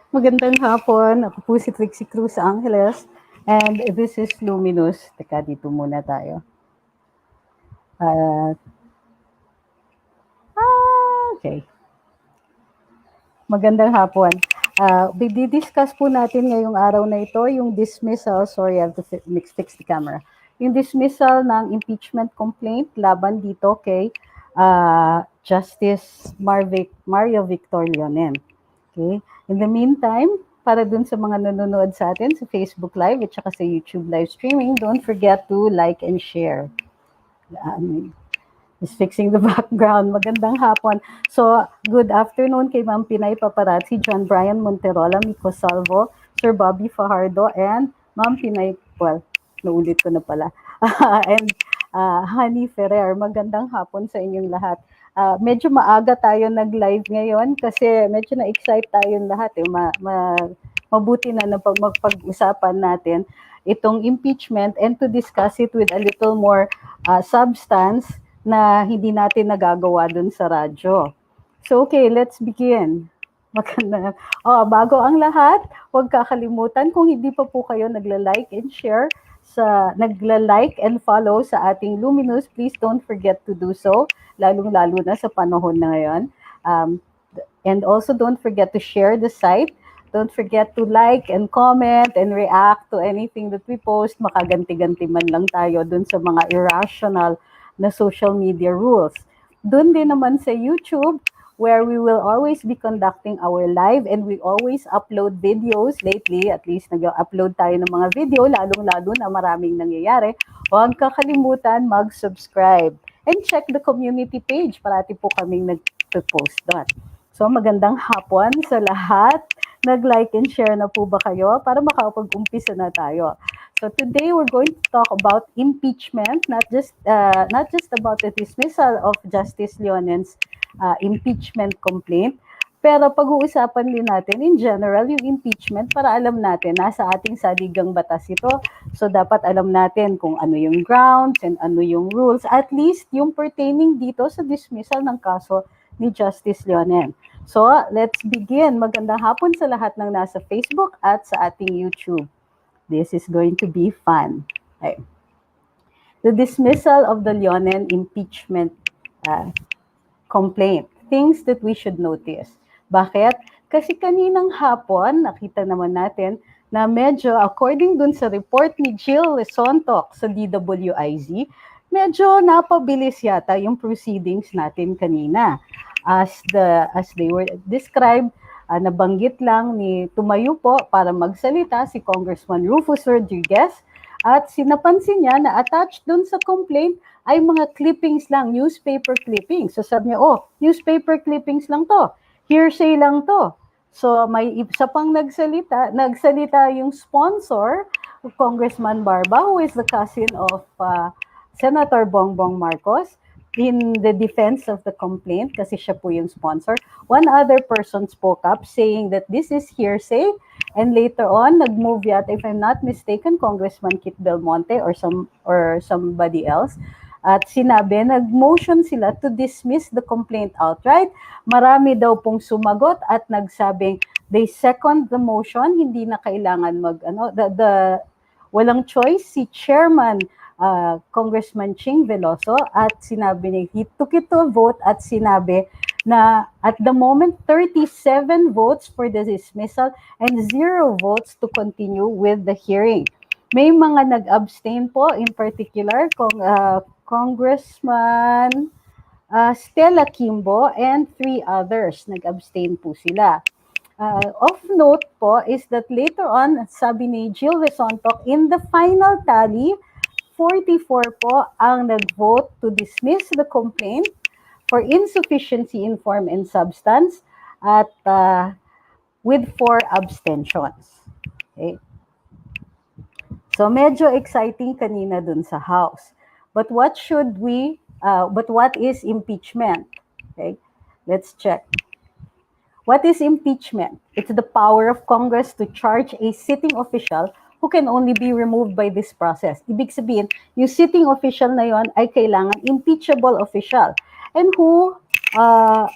Magandang hapon. Ako po si Trixie Cruz-Angeles. And this is Luminous. Teka, dito muna tayo. Uh, okay. Magandang hapon. Didiscuss po natin ngayong araw na ito yung dismissal. Sorry, I have to fix the camera. Yung dismissal ng impeachment complaint laban dito kay Justice Mario Victor Leonen. Okay? In the meantime, para dun sa mga nanonood sa atin sa Facebook Live at saka sa YouTube live streaming, don't forget to like and share. Just fixing the background. Magandang hapon. So, good afternoon kay Ma'am Pinay Paparazzi, John Brian Monterola, Miko Salvo, Sir Bobby Fajardo, and Ma'am Pinay, well, naulit ko na pala, and Honey Ferrer. Magandang hapon sa inyong lahat. Medyo maaga tayo nag-live ngayon kasi medyo na-excite tayong lahat. Mabuti na mapag-usapan natin itong impeachment and to discuss it with a little more substance na hindi natin nagagawa dun sa radyo. So, okay, let's begin. Maganda. Bago ang lahat, huwag kakalimutan kung hindi pa po kayo nagla-like and share nagla-like and follow sa ating Luminous, please don't forget to do so, lalong-lalo na sa panahon na ngayon. And also don't forget to share the site. Don't forget to like and comment and react to anything that we post. Makaganti-ganti man lang tayo dun sa mga irrational na social media rules. Dun din naman sa YouTube, where we will always be conducting our live and we always upload videos. Lately, at least nag-upload tayo ng mga video, lalong-lalo na maraming nangyayari. Huwag kakalimutan mag-subscribe. And check the community page. Parati po kaming nag-post doon. So magandang hapon sa lahat. Nag-like and share na po ba kayo para makapag-umpisa na tayo. So today we're going to talk about impeachment, not just about the dismissal of Justice Leonen's impeachment complaint, pero pag-uusapan din natin in general yung impeachment para alam natin nasa ating saligang batas ito. So dapat alam natin kung ano yung grounds and ano yung rules, at least yung pertaining dito sa dismissal ng kaso ni Justice Leonen. So let's begin. Magandang hapon sa lahat ng nasa Facebook at sa ating YouTube. This is going to be fun. Okay. The dismissal of the Leonen impeachment complaint. Things that we should notice. Bakit? Kasi kaninang hapon, nakita naman natin na medyo, according dun sa report ni Jill Lesontok sa DWIZ, medyo napabilis yata yung proceedings natin kanina. As they were described, nabanggit lang ni tumayo po para magsalita si Congressman Rufus Rodriguez at sinapansin niya na attached dun sa complaint ay mga clippings lang, newspaper clippings. So sabi niya, newspaper clippings lang to, hearsay lang to. So may isa pang nagsalita yung sponsor, Congressman Barba, who is the cousin of Senator Bongbong Marcos, in the defense of the complaint, kasi siya po yung sponsor. One other person spoke up saying that this is hearsay, and later on, nag-move yata, if I'm not mistaken, Congressman Kit Belmonte or somebody else, at sinabi, nag-motion sila to dismiss the complaint outright. Marami daw pong sumagot at nagsabing, they second the motion, hindi na kailangan walang choice si Chairman Congressman Ching Veloso at sinabi niya, he took it to a vote at sinabi na at the moment 37 votes for the dismissal and 0 votes to continue with the hearing. May mga nag-abstain po, in particular Congressman Stella Kimbo and 3 others, nag-abstain po sila. Of note po is that later on, sabi ni Jill Lesontok, in the final tally, 44 po ang nag-vote to dismiss the complaint for insufficiency in form and substance at with 4 abstentions. Okay. So medyo exciting kanina dun sa House. But what is impeachment? Okay. Let's check. What is impeachment? It's the power of Congress to charge a sitting official who can only be removed by this process. Ibig sabihin, yung sitting official na yon ay kailangan impeachable official. And who are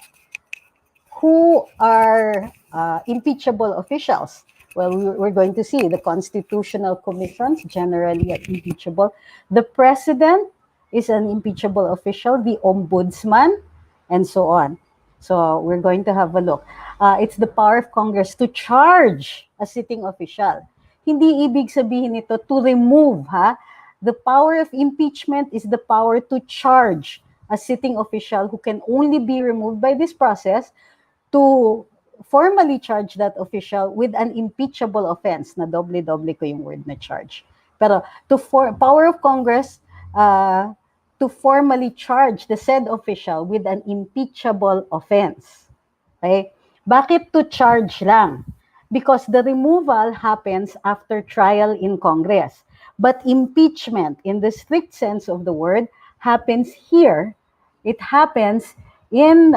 impeachable officials. Well, we're going to see the constitutional commissions generally are impeachable. The president is an impeachable official, the ombudsman, and so on. So we're going to have a look. It's the power of Congress to charge a sitting official. Hindi ibig sabihin nito to remove, ha? The power of impeachment is the power to charge a sitting official who can only be removed by this process to formally charge that official with an impeachable offense. Na doble-doble ko yung word na charge. Pero power of Congress to formally charge the said official with an impeachable offense. Okay? Bakit to charge lang? Because the removal happens after trial in Congress. But impeachment, in the strict sense of the word, happens here. It happens in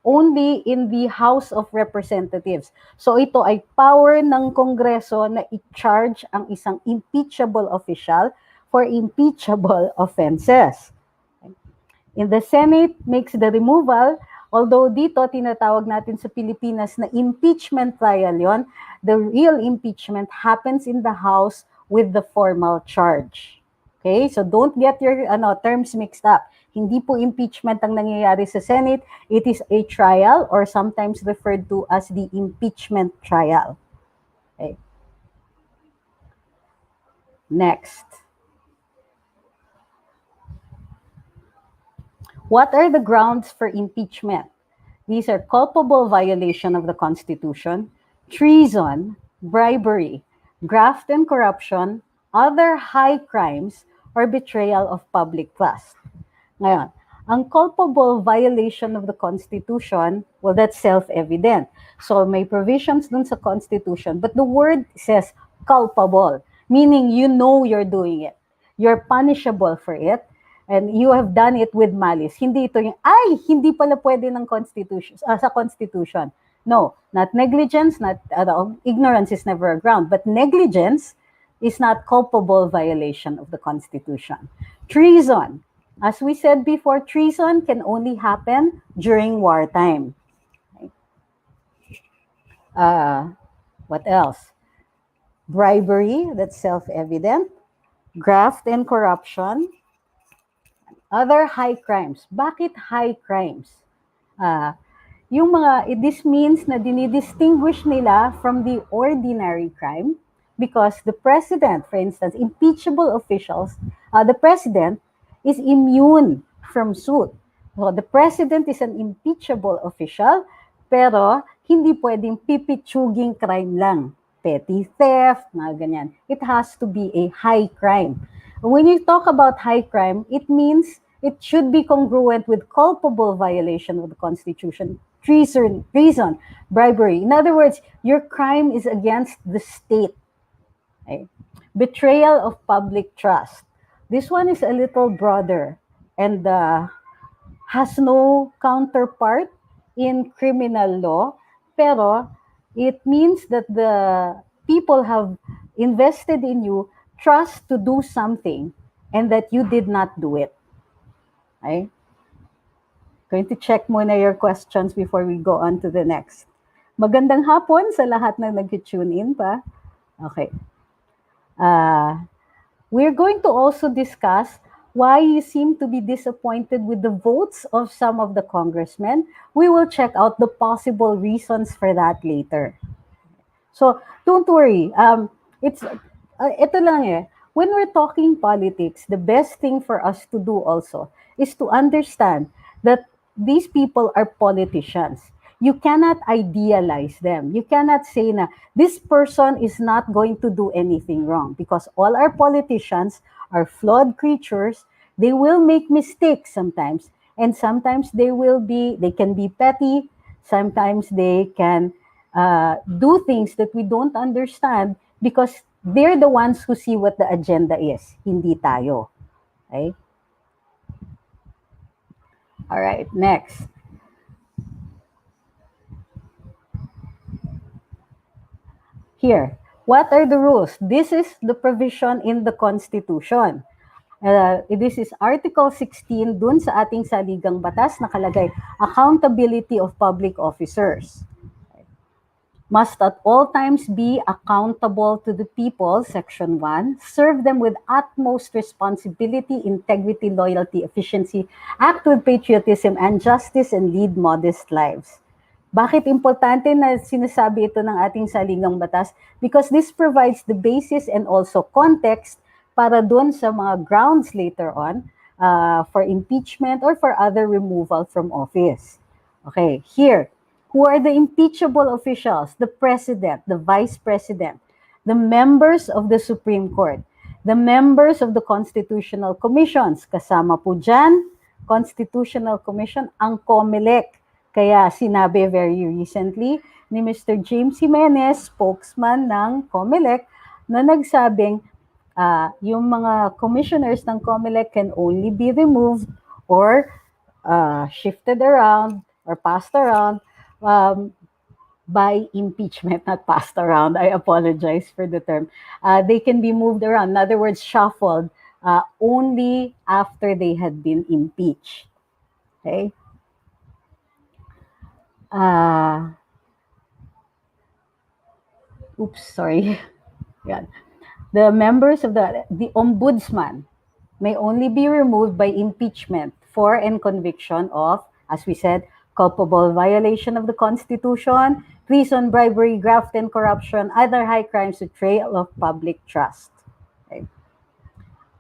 only in the House of Representatives. So ito ay power ng Kongreso na i-charge ang isang impeachable official for impeachable offenses. In the Senate makes the removal, although dito tinatawag natin sa Pilipinas na impeachment trial yon, the real impeachment happens in the House with the formal charge. Okay? So don't get your terms mixed up. Hindi po impeachment ang nangyayari sa Senate. It is a trial or sometimes referred to as the impeachment trial. Okay. Next. What are the grounds for impeachment? These are culpable violation of the Constitution, treason, bribery, graft and corruption, other high crimes, or betrayal of public trust. Ngayon, ang culpable violation of the Constitution, well, that's self-evident. So may provisions dun sa Constitution, but the word says culpable, meaning you know you're doing it. You're punishable for it, and you have done it with malice. Hindi ito yung, hindi pala pwede ng Constitution, sa Constitution. No, not negligence, not ignorance is never a ground, but negligence is not culpable violation of the Constitution. Treason. As we said before, treason can only happen during wartime. What else? Bribery, that's self-evident. Graft and corruption. Other high crimes. Bakit high crimes? This means na dinidistinguish nila from the ordinary crime because the president, for instance, impeachable officials, the president is immune from suit. So the president is an impeachable official, pero hindi pwedeng pipitsuging crime lang. Petty theft, mga ganyan. It has to be a high crime. When you talk about high crime, it means it should be congruent with culpable violation of the Constitution, treason, bribery. In other words, your crime is against the state. Okay? Betrayal of public trust. This one is a little broader and has no counterpart in criminal law, pero it means that the people have invested in you trust to do something and that you did not do it. Okay? Going to check muna your questions before we go on to the next. Magandang hapon sa lahat na nag-tune in pa. Okay. We're going to also discuss why you seem to be disappointed with the votes of some of the congressmen. We will check out the possible reasons for that later. So don't worry. Ito lang eh. When we're talking politics, the best thing for us to do also is to understand that these people are politicians. You cannot idealize them. You cannot say na this person is not going to do anything wrong because all our politicians are flawed creatures. They will make mistakes sometimes, and sometimes they can be petty. Sometimes they can do things that we don't understand because they're the ones who see what the agenda is, hindi tayo. Okay? All right, next. Here, what are the rules? This is the provision in the Constitution. This is Article 16 dun sa ating saligang batas nakalagay, accountability of public officers. Must at all times be accountable to the people, Section 1, serve them with utmost responsibility, integrity, loyalty, efficiency, act with patriotism and justice, and lead modest lives. Bakit importante na sinasabi ito ng ating saligang batas? Because this provides the basis and also context para dun sa mga grounds later on for impeachment or for other removal from office. Okay, here, who are the impeachable officials? The President, the Vice President, the members of the Supreme Court, the members of the Constitutional Commissions. Kasama po dyan, Constitutional Commission, ang COMELEC. Kaya sinabi very recently ni Mr. James Jimenez, spokesman ng COMELEC, na nagsabing yung mga commissioners ng COMELEC can only be removed or shifted around or passed around by impeachment, not passed around. I apologize for the term. They can be moved around. In other words, shuffled only after they had been impeached. Okay? Oops, sorry. Yeah. The members of the ombudsman may only be removed by impeachment for and conviction of, as we said, culpable violation of the Constitution, treason, bribery, graft and corruption, other high crimes, betrayal of public trust. Okay.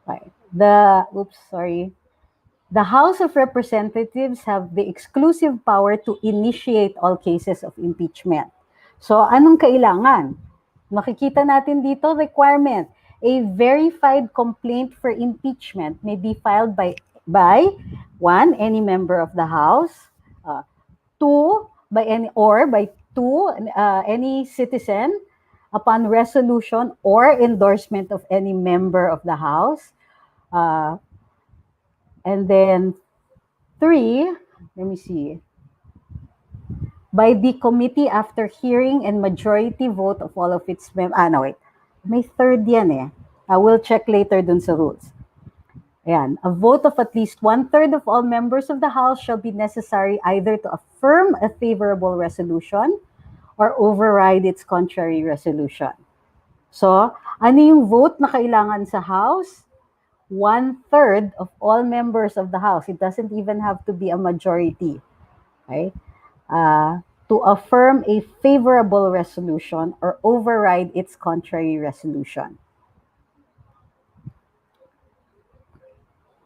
Okay. The House of Representatives have the exclusive power to initiate all cases of impeachment. So, anong kailangan? Makikita natin dito, requirement. A verified complaint for impeachment may be filed by one, any member of the House, two, by any citizen upon resolution or endorsement of any member of the House. And then 3, let me see, by the committee after hearing and majority vote of all of its members. No, wait. May third yan eh. I will check later dun sa rules. Ayan. A vote of at least 1/3 of all members of the House shall be necessary either to affirm a favorable resolution or override its contrary resolution. So, ano yung vote na kailangan sa House? 1/3 of all members of the House. It doesn't even have to be a majority. Okay? To affirm a favorable resolution or override its contrary resolution.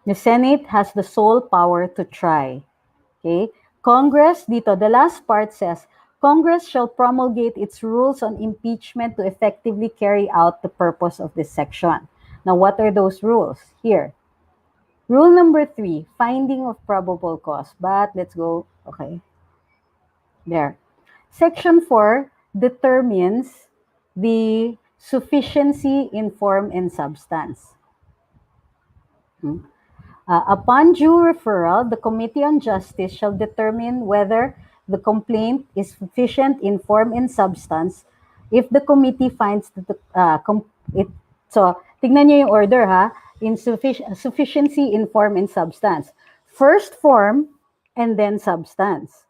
The Senate has the sole power to try. Okay? Congress, dito, the last part says, Congress shall promulgate its rules on impeachment to effectively carry out the purpose of this section. Now, what are those rules? Here. Rule number 3, finding of probable cause. But let's go, okay. There. Section 4 determines the sufficiency in form and substance. Upon due referral, the Committee on Justice shall determine whether the complaint is sufficient in form and substance if the committee finds that so, tignan niyo yung order ha, sufficiency in form and substance. First form and then substance.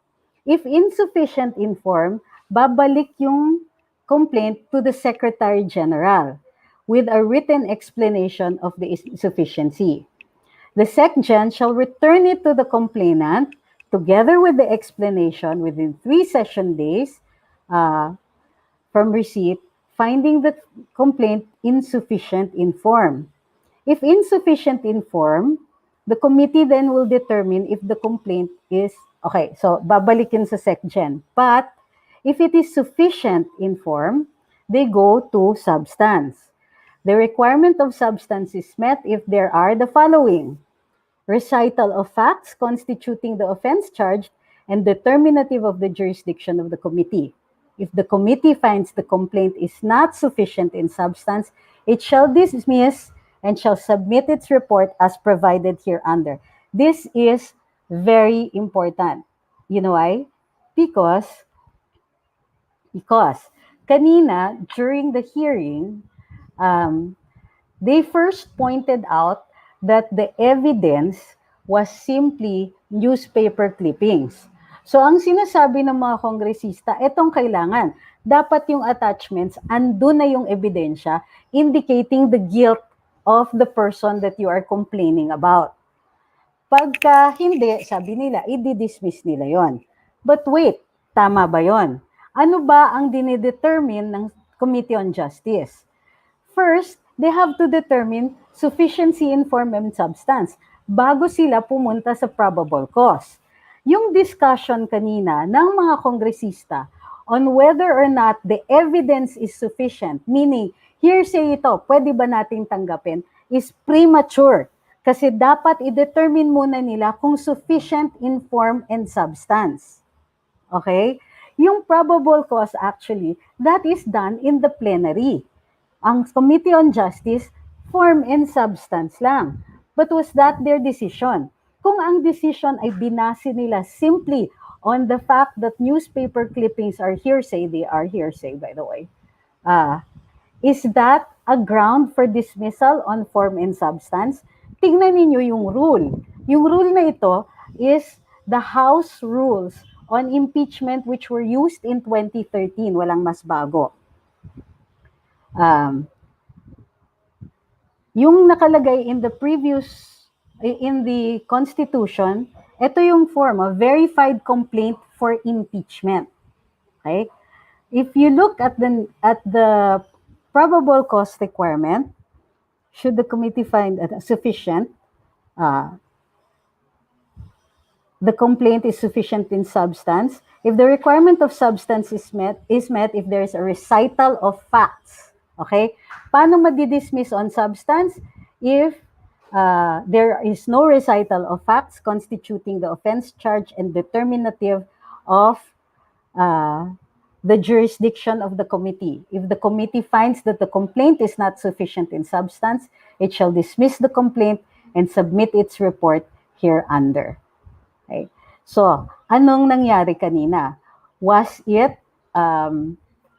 If insufficient in form, babalik yung complaint to the Secretary General with a written explanation of the insufficiency. The SecGen shall return it to the complainant together with the explanation within 3 session days from receipt, finding the complaint insufficient in form. If insufficient in form, the committee then will determine if the complaint is, okay, so babalikin sa SecGen. But if it is sufficient in form, they go to substance. The requirement of substance is met if there are the following: recital of facts constituting the offense charged and determinative of the jurisdiction of the committee. If the committee finds the complaint is not sufficient in substance, it shall dismiss and shall submit its report as provided hereunder. This is very important. You know why? Because kanina, during the hearing, they first pointed out that the evidence was simply newspaper clippings. So ang sinasabi ng mga kongresista, etong kailangan. Dapat yung attachments, andun na yung ebidensya indicating the guilt of the person that you are complaining about. Pagka hindi, sabi nila, i-dismiss nila yon. But wait, tama ba yon? Ano ba ang dinedetermine ng Committee on Justice? First, they have to determine sufficiency in form and substance bago sila pumunta sa probable cause. Yung discussion kanina ng mga kongresista on whether or not the evidence is sufficient, meaning hearsay ito, pwede ba nating tanggapin, is premature. Kasi dapat i-determine muna nila kung sufficient in form and substance. Okay? Yung probable cause actually, that is done in the plenary. Ang Committee on Justice, form and substance lang. But was that their decision? Kung ang decision ay binase nila simply on the fact that newspaper clippings are hearsay, they are hearsay by the way, is that a ground for dismissal on form and substance? Tingnan ninyo yung rule. Yung rule na ito is the House rules on impeachment which were used in 2013. Walang mas bago. Yung nakalagay in the Constitution, ito yung form of verified complaint for impeachment. Okay? If you look at the probable cause requirement, should the committee find sufficient, the complaint is sufficient in substance. If the requirement of substance is met if there is a recital of facts. Okay? Paano madi-dismiss on substance? If there is no recital of facts constituting the offense charge and determinative of the jurisdiction of the committee. If the committee finds that the complaint is not sufficient in substance, it shall dismiss the complaint and submit its report hereunder. Okay. So, anong nangyari kanina? Was it a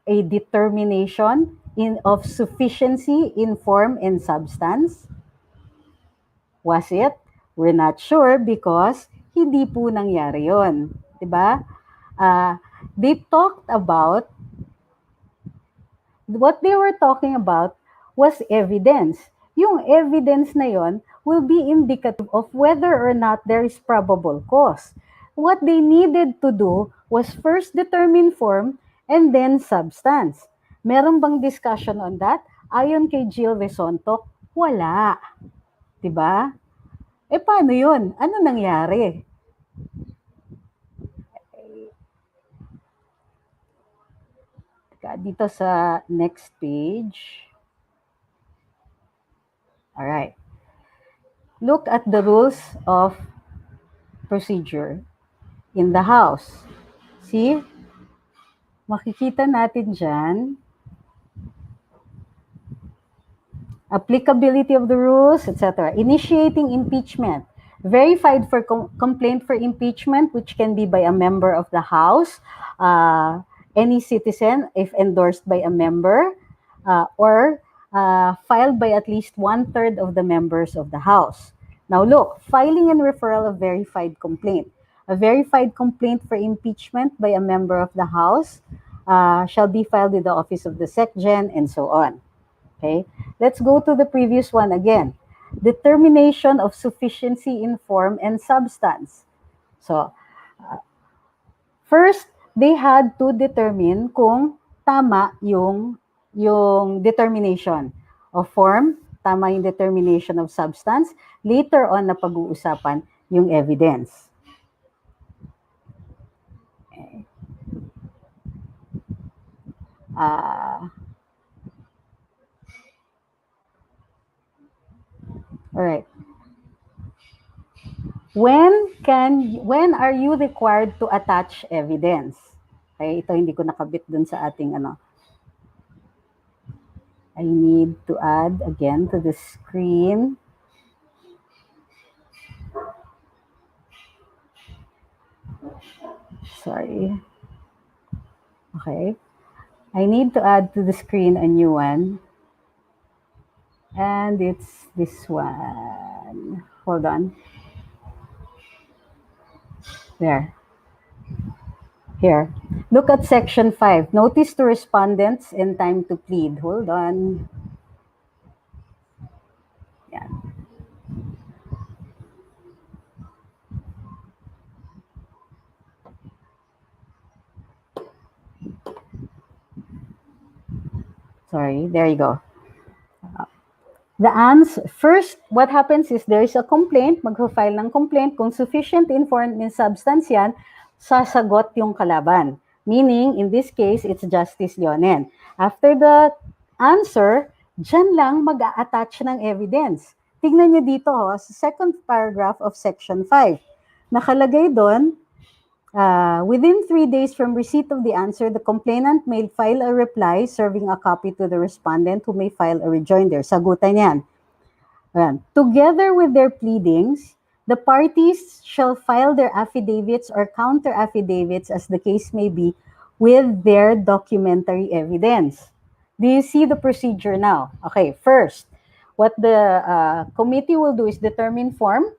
determination of sufficiency in form and substance? Was it? We're not sure because hindi po nangyari yon, 'di ba? They talked about, what they were talking about was evidence. Yung evidence na yon will be indicative of whether or not there is probable cause. What they needed to do was first determine form and then substance. Meron bang discussion on that? Ayon kay Jill Resonto, wala. Diba? Paano yun? Ano nangyari? Dito sa next page. All right. Look at the rules of procedure in the House. See? Makikita natin dyan. Applicability of the rules, etc. Initiating impeachment. Verified for complaint for impeachment, which can be by a member of the House, any citizen if endorsed by a member, or filed by at least 1/3 of the members of the House. Now look, filing and referral of verified complaint. A verified complaint for impeachment by a member of the House shall be filed with the Office of the SecGen and so on. Okay, let's go to the previous one again. Determination of sufficiency in form and substance. So, first, they had to determine kung tama yung determination of form, tama yung determination of substance. Later on, na pag-uusapan yung evidence. Okay. All right. When are you required to attach evidence? Okay, ito hindi ko nakabit dun sa ating ano. I need to add again to the screen. Sorry. Okay. I need to add to the screen a new one. And it's this one. Hold on. There. Here. Look at section 5. Notice to respondents and time to plead. Hold on. Yan. Sorry, there you go. First, what happens is there is a complaint, mag-file ng complaint. Kung sufficient informed in substance yan, sasagot yung kalaban. Meaning, in this case, it's Justice Leonen. After the answer, dyan lang mag-a-attach ng evidence. Tignan nyo dito, sa second paragraph of section 5. Nakalagay doon, within 3 days from receipt of the answer, the complainant may file a reply serving a copy to the respondent who may file a rejoinder. Sagutan yan. Together with their pleadings, the parties shall file their affidavits or counter affidavits as the case may be with their documentary evidence. Do you see the procedure now? Okay, first, what the committee will do is determine form.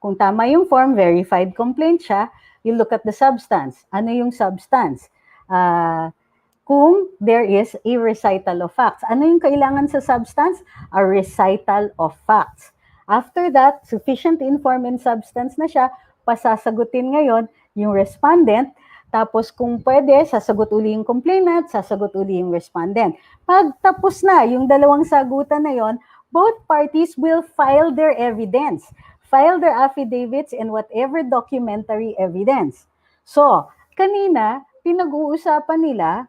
Kung tama yung form, verified complaint siya, you look at the substance. Ano yung substance? Kung there is a recital of facts. Ano yung kailangan sa substance? A recital of facts. After that, sufficient inform and substance na siya, pasasagutin ngayon yung respondent, tapos kung pwede, sasagot uli yung complainant, sasagot uli yung respondent. Pag tapos na yung dalawang sagutan na yon, both parties will file their evidence, file their affidavits and whatever documentary evidence. So, kanina, pinag-uusapan nila,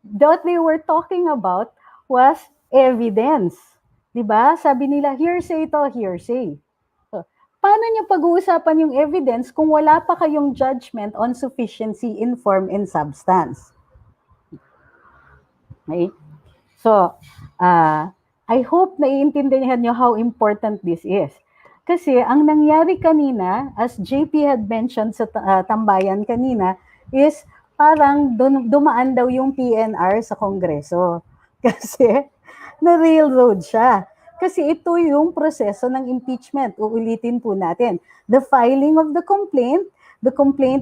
what they were talking about was evidence. Diba? Sabi nila, hearsay to, hearsay. So, paano niyo pag-uusapan yung evidence kung wala pa kayong judgment on sufficiency in form and substance? Okay? So, I hope naiintindihan niyo how important this is. Kasi ang nangyari kanina, as JP had mentioned sa tambayan kanina, is parang dumaan daw yung PNR sa Kongreso. Kasi na-railroad siya. Kasi ito yung proseso ng impeachment. Uulitin po natin. The filing of the complaint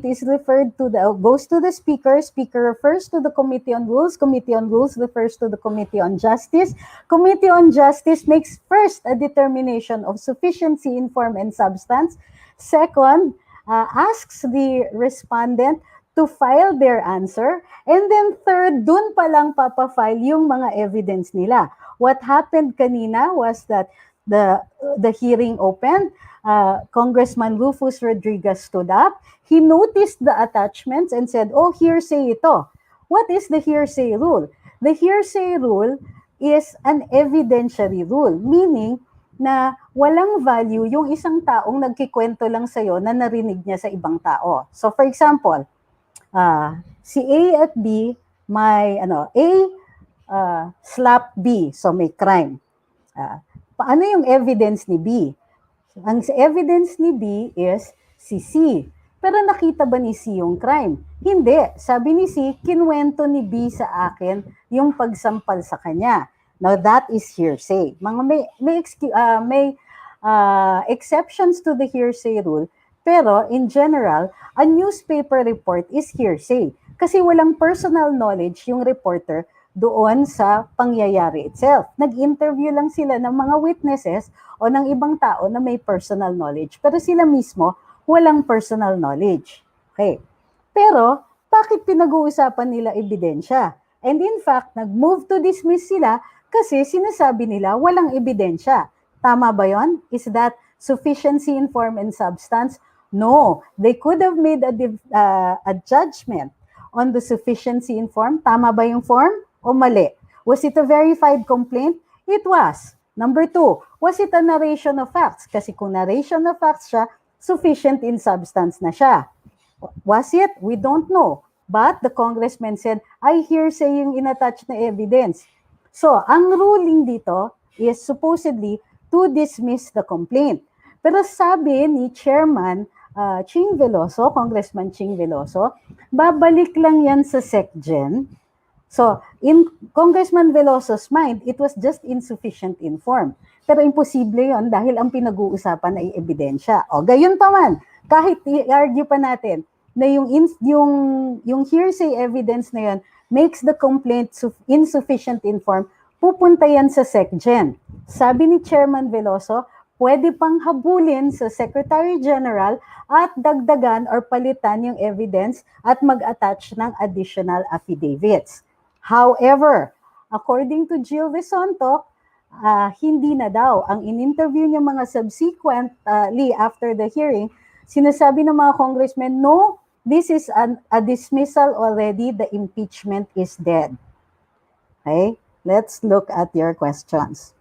is referred to goes to the speaker refers to the Committee on Rules refers to the Committee on Justice makes first a determination of sufficiency in form and substance. Second, asks the respondent to file their answer, and then third, dun pa lang papafile yung mga evidence nila. What happened kanina was that the hearing opened, Congressman Rufus Rodriguez stood up, he noticed the attachments and said, oh, hearsay ito. What is the hearsay rule? The hearsay rule is an evidentiary rule, meaning na walang value yung isang taong nagkikwento lang sa'yo na narinig niya sa ibang tao. So for example, si A at B may slap B, so may crime. Paano yung evidence ni B? Ang evidence ni B is si C. Pero nakita ba ni C yung crime? Hindi. Sabi ni C, kinwento ni B sa akin yung pagsampal sa kanya. Now that is hearsay. May exceptions to the hearsay rule, pero in general, a newspaper report is hearsay kasi walang personal knowledge yung reporter doon sa pangyayari itself. Nag-interview lang sila ng mga witnesses o ng ibang tao na may personal knowledge, pero sila mismo walang personal knowledge. Okay. Pero bakit pinag-uusapan nila ebidensya? And in fact, nag-move to dismiss sila kasi sinasabi nila walang ebidensya. Tama ba yon? Is that sufficiency in form and substance? No, they could have made a judgment on the sufficiency in form. Tama ba yung form o mali? Was it a verified complaint? It was. Number 2, was it a narration of facts? Kasi kung narration of facts siya, sufficient in substance na siya. Was it? We don't know. But the congressman said, I hearsay yung inattach na evidence. So, ang ruling dito is supposedly to dismiss the complaint. Pero sabi ni Chairman Ching Veloso, Congressman Ching Veloso, babalik lang yan sa SecGen So, in Congressman Veloso's mind, it was just insufficient informed. Pero imposible yon dahil ang pinag-uusapan ay ebidensya. O, gayon pa man, kahit i-argue pa natin na yung hearsay evidence na yon makes the complaint insufficient informed, pupunta yan sa SecGen. Sabi ni Chairman Veloso, pwede pang habulin sa Secretary General at dagdagan or palitan yung evidence at mag-attach ng additional affidavits. However, according to Jill Visonto, hindi na daw. Ang in-interview niya mga subsequently after the hearing, sinasabi ng mga congressmen, no, this is a dismissal already, the impeachment is dead. Okay, let's look at your questions.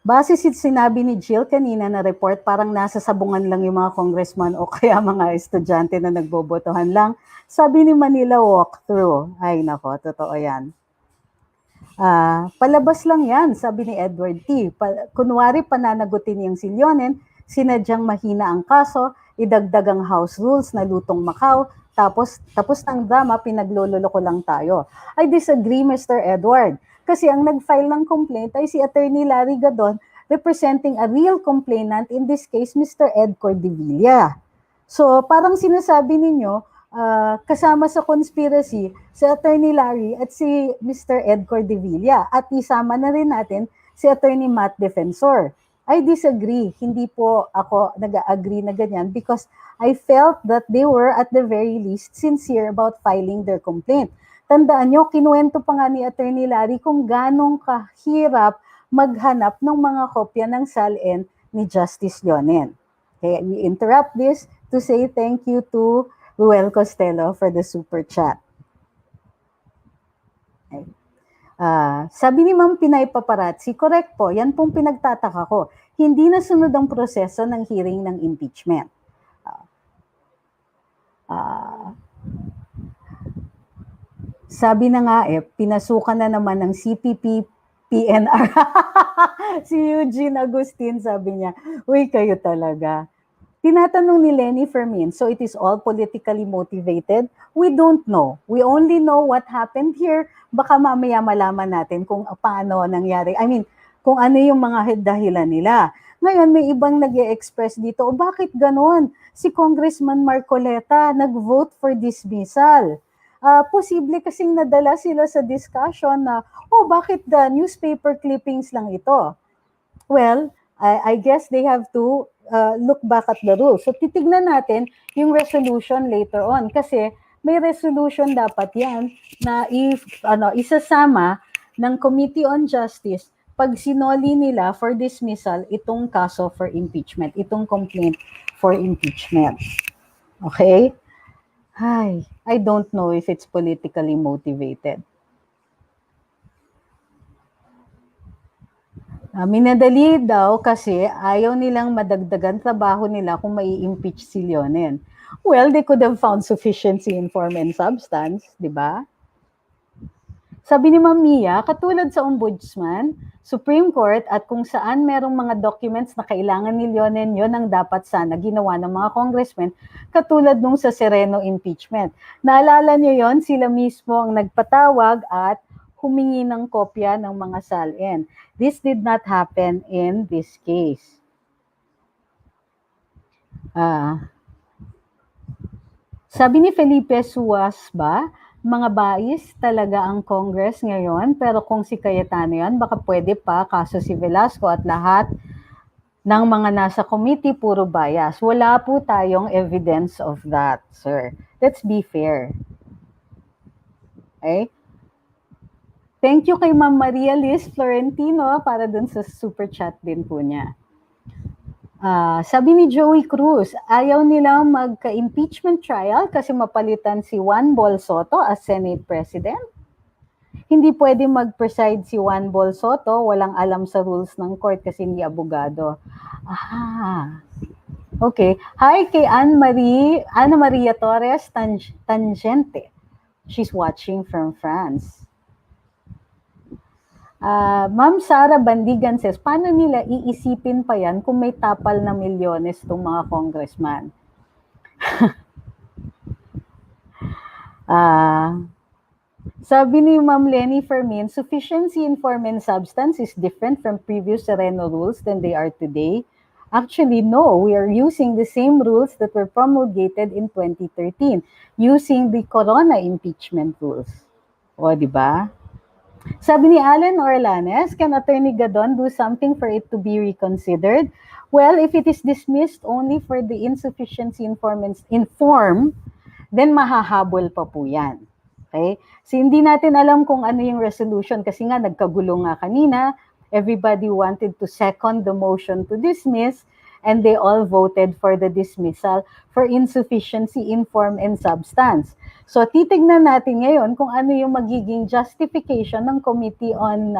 Base sinabi ni Jill kanina na report, parang nasa sabungan lang yung mga congressman o kaya mga estudyante na nagbobotohan lang. Sabi ni Manila walkthrough. Ay nako, totoo yan. Palabas lang yan, sabi ni Edward T. Kunwari pananagutin yung si Leonen, sinadyang mahina ang kaso, idagdag ang house rules na lutong Macau, tapos ng drama, pinagloloko lang tayo. I disagree, Mr. Edward. Kasi ang nag-file ng complaint ay si Attorney Larry Gadon, representing a real complainant, in this case, Mr. Ed Cordevilla. So, parang sinasabi ninyo, kasama sa conspiracy si Attorney Larry at si Mr. Ed Cordevilla. At isama na rin natin si Attorney Matt Defensor. I disagree. Hindi po ako nag-agree na ganyan because I felt that they were at the very least sincere about filing their complaint. Tandaan nyo, kinuwento pa nga ni Attorney Larry kung ganong kahirap maghanap ng mga kopya ng SALN ni Justice Leonen. Okay, we interrupt this to say thank you to Ruel Costello for the super chat. Okay. Sabi ni Ma'am Pinay Paparazzi, correct po, yan pong pinagtataka ko. Hindi na sunod ang proseso ng hearing ng impeachment. Sabi na nga pinasukan na naman ng CPP, PNR. Si Eugene Agustin sabi niya, uy kayo talaga. Tinatanong ni Lenny Fermin, so it is all politically motivated? We don't know. We only know what happened here. Baka mamaya malaman natin kung paano nangyari. I mean, kung ano yung mga dahilan nila. Ngayon, may ibang nag-e-express dito, bakit ganon? Si Congressman Marcoleta nag-vote for dismissal. Posible kasing nadala sila sa discussion na, bakit the newspaper clippings lang ito? Well, I guess they have to look back at the rules. So titignan natin yung resolution later on kasi may resolution dapat yan na isasama ng Committee on Justice pag sinoli nila for dismissal itong kaso for impeachment, itong complaint for impeachment. Okay? Hi, I don't know if it's politically motivated. Minadali daw kasi ayaw nilang madagdagan trabaho nila kung mai-impeach si Leonen. Well, they could have found sufficiency in form and substance, di ba? Sabi ni Ma'am Mia, katulad sa Ombudsman, Supreme Court at kung saan merong mga documents na kailangan ni Leonen, yun ang dapat sana ginawa ng mga congressmen, katulad nung sa Sereno impeachment. Naalala niyo yon, sila mismo ang nagpatawag at humingi ng kopya ng mga SALN. This did not happen in this case. Sabi ni Felipe Suas ba, mga bais talaga ang Congress ngayon, pero kung si Cayetano yan, baka pwede pa, kaso si Velasco at lahat ng mga nasa committee, puro bias. Wala po tayong evidence of that, sir. Let's be fair. Okay? Thank you kay Ma'am Maria Liz Florentino para dun sa super chat din po niya. Sabi ni Joey Cruz, ayaw nila magka-impeachment trial kasi mapalitan si Juan Bol Soto as Senate President. Hindi pwede mag-preside si Juan Bol Soto, walang alam sa rules ng court kasi hindi abogado. Okay. Hi kay Ana Maria Torres Tangente. She's watching from France. Ma'am Sara Bandigan says, paano nila iisipin pa yan kung may tapal na milyones itong mga congressman? Sabi ni Ma'am Lenny Fermin, sufficiency in form and substance is different from previous Sereno rules than they are today. Actually, no. We are using the same rules that were promulgated in 2013 using the Corona impeachment rules. O, di ba? Sabi ni Alan Orlanes, can Attorney Gadon do something for it to be reconsidered? Well, if it is dismissed only for the insufficiency in form, then mahahabol pa po yan. Okay? So hindi natin alam kung ano yung resolution kasi nga nagkagulo nga kanina. Everybody wanted to second the motion to dismiss and they all voted for the dismissal for insufficiency in form and substance. So titignan natin ngayon kung ano yung magiging justification ng Committee on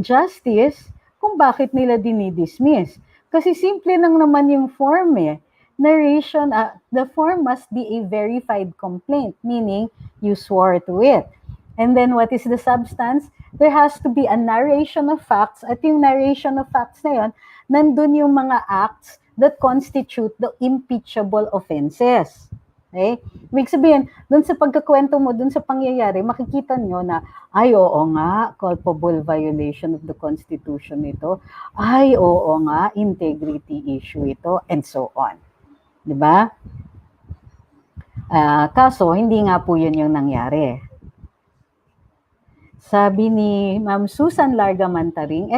Justice kung bakit nila dinidismiss. Kasi simple lang naman yung form eh. Narration, the form must be a verified complaint, meaning you swore to it. And then what is the substance? There has to be a narration of facts at yung narration of facts na yun, nandun yung mga acts that constitute the impeachable offenses. Okay? Ibig sabihin, dun sa pagkakwento mo, dun sa pangyayari, makikita nyo na, ay, oo nga, culpable violation of the Constitution ito. Ay, oo nga, integrity issue ito, and so on. Diba? Kaso, hindi nga po yun yung nangyari. Sabi ni Ma'am Susan Larga Mantaring,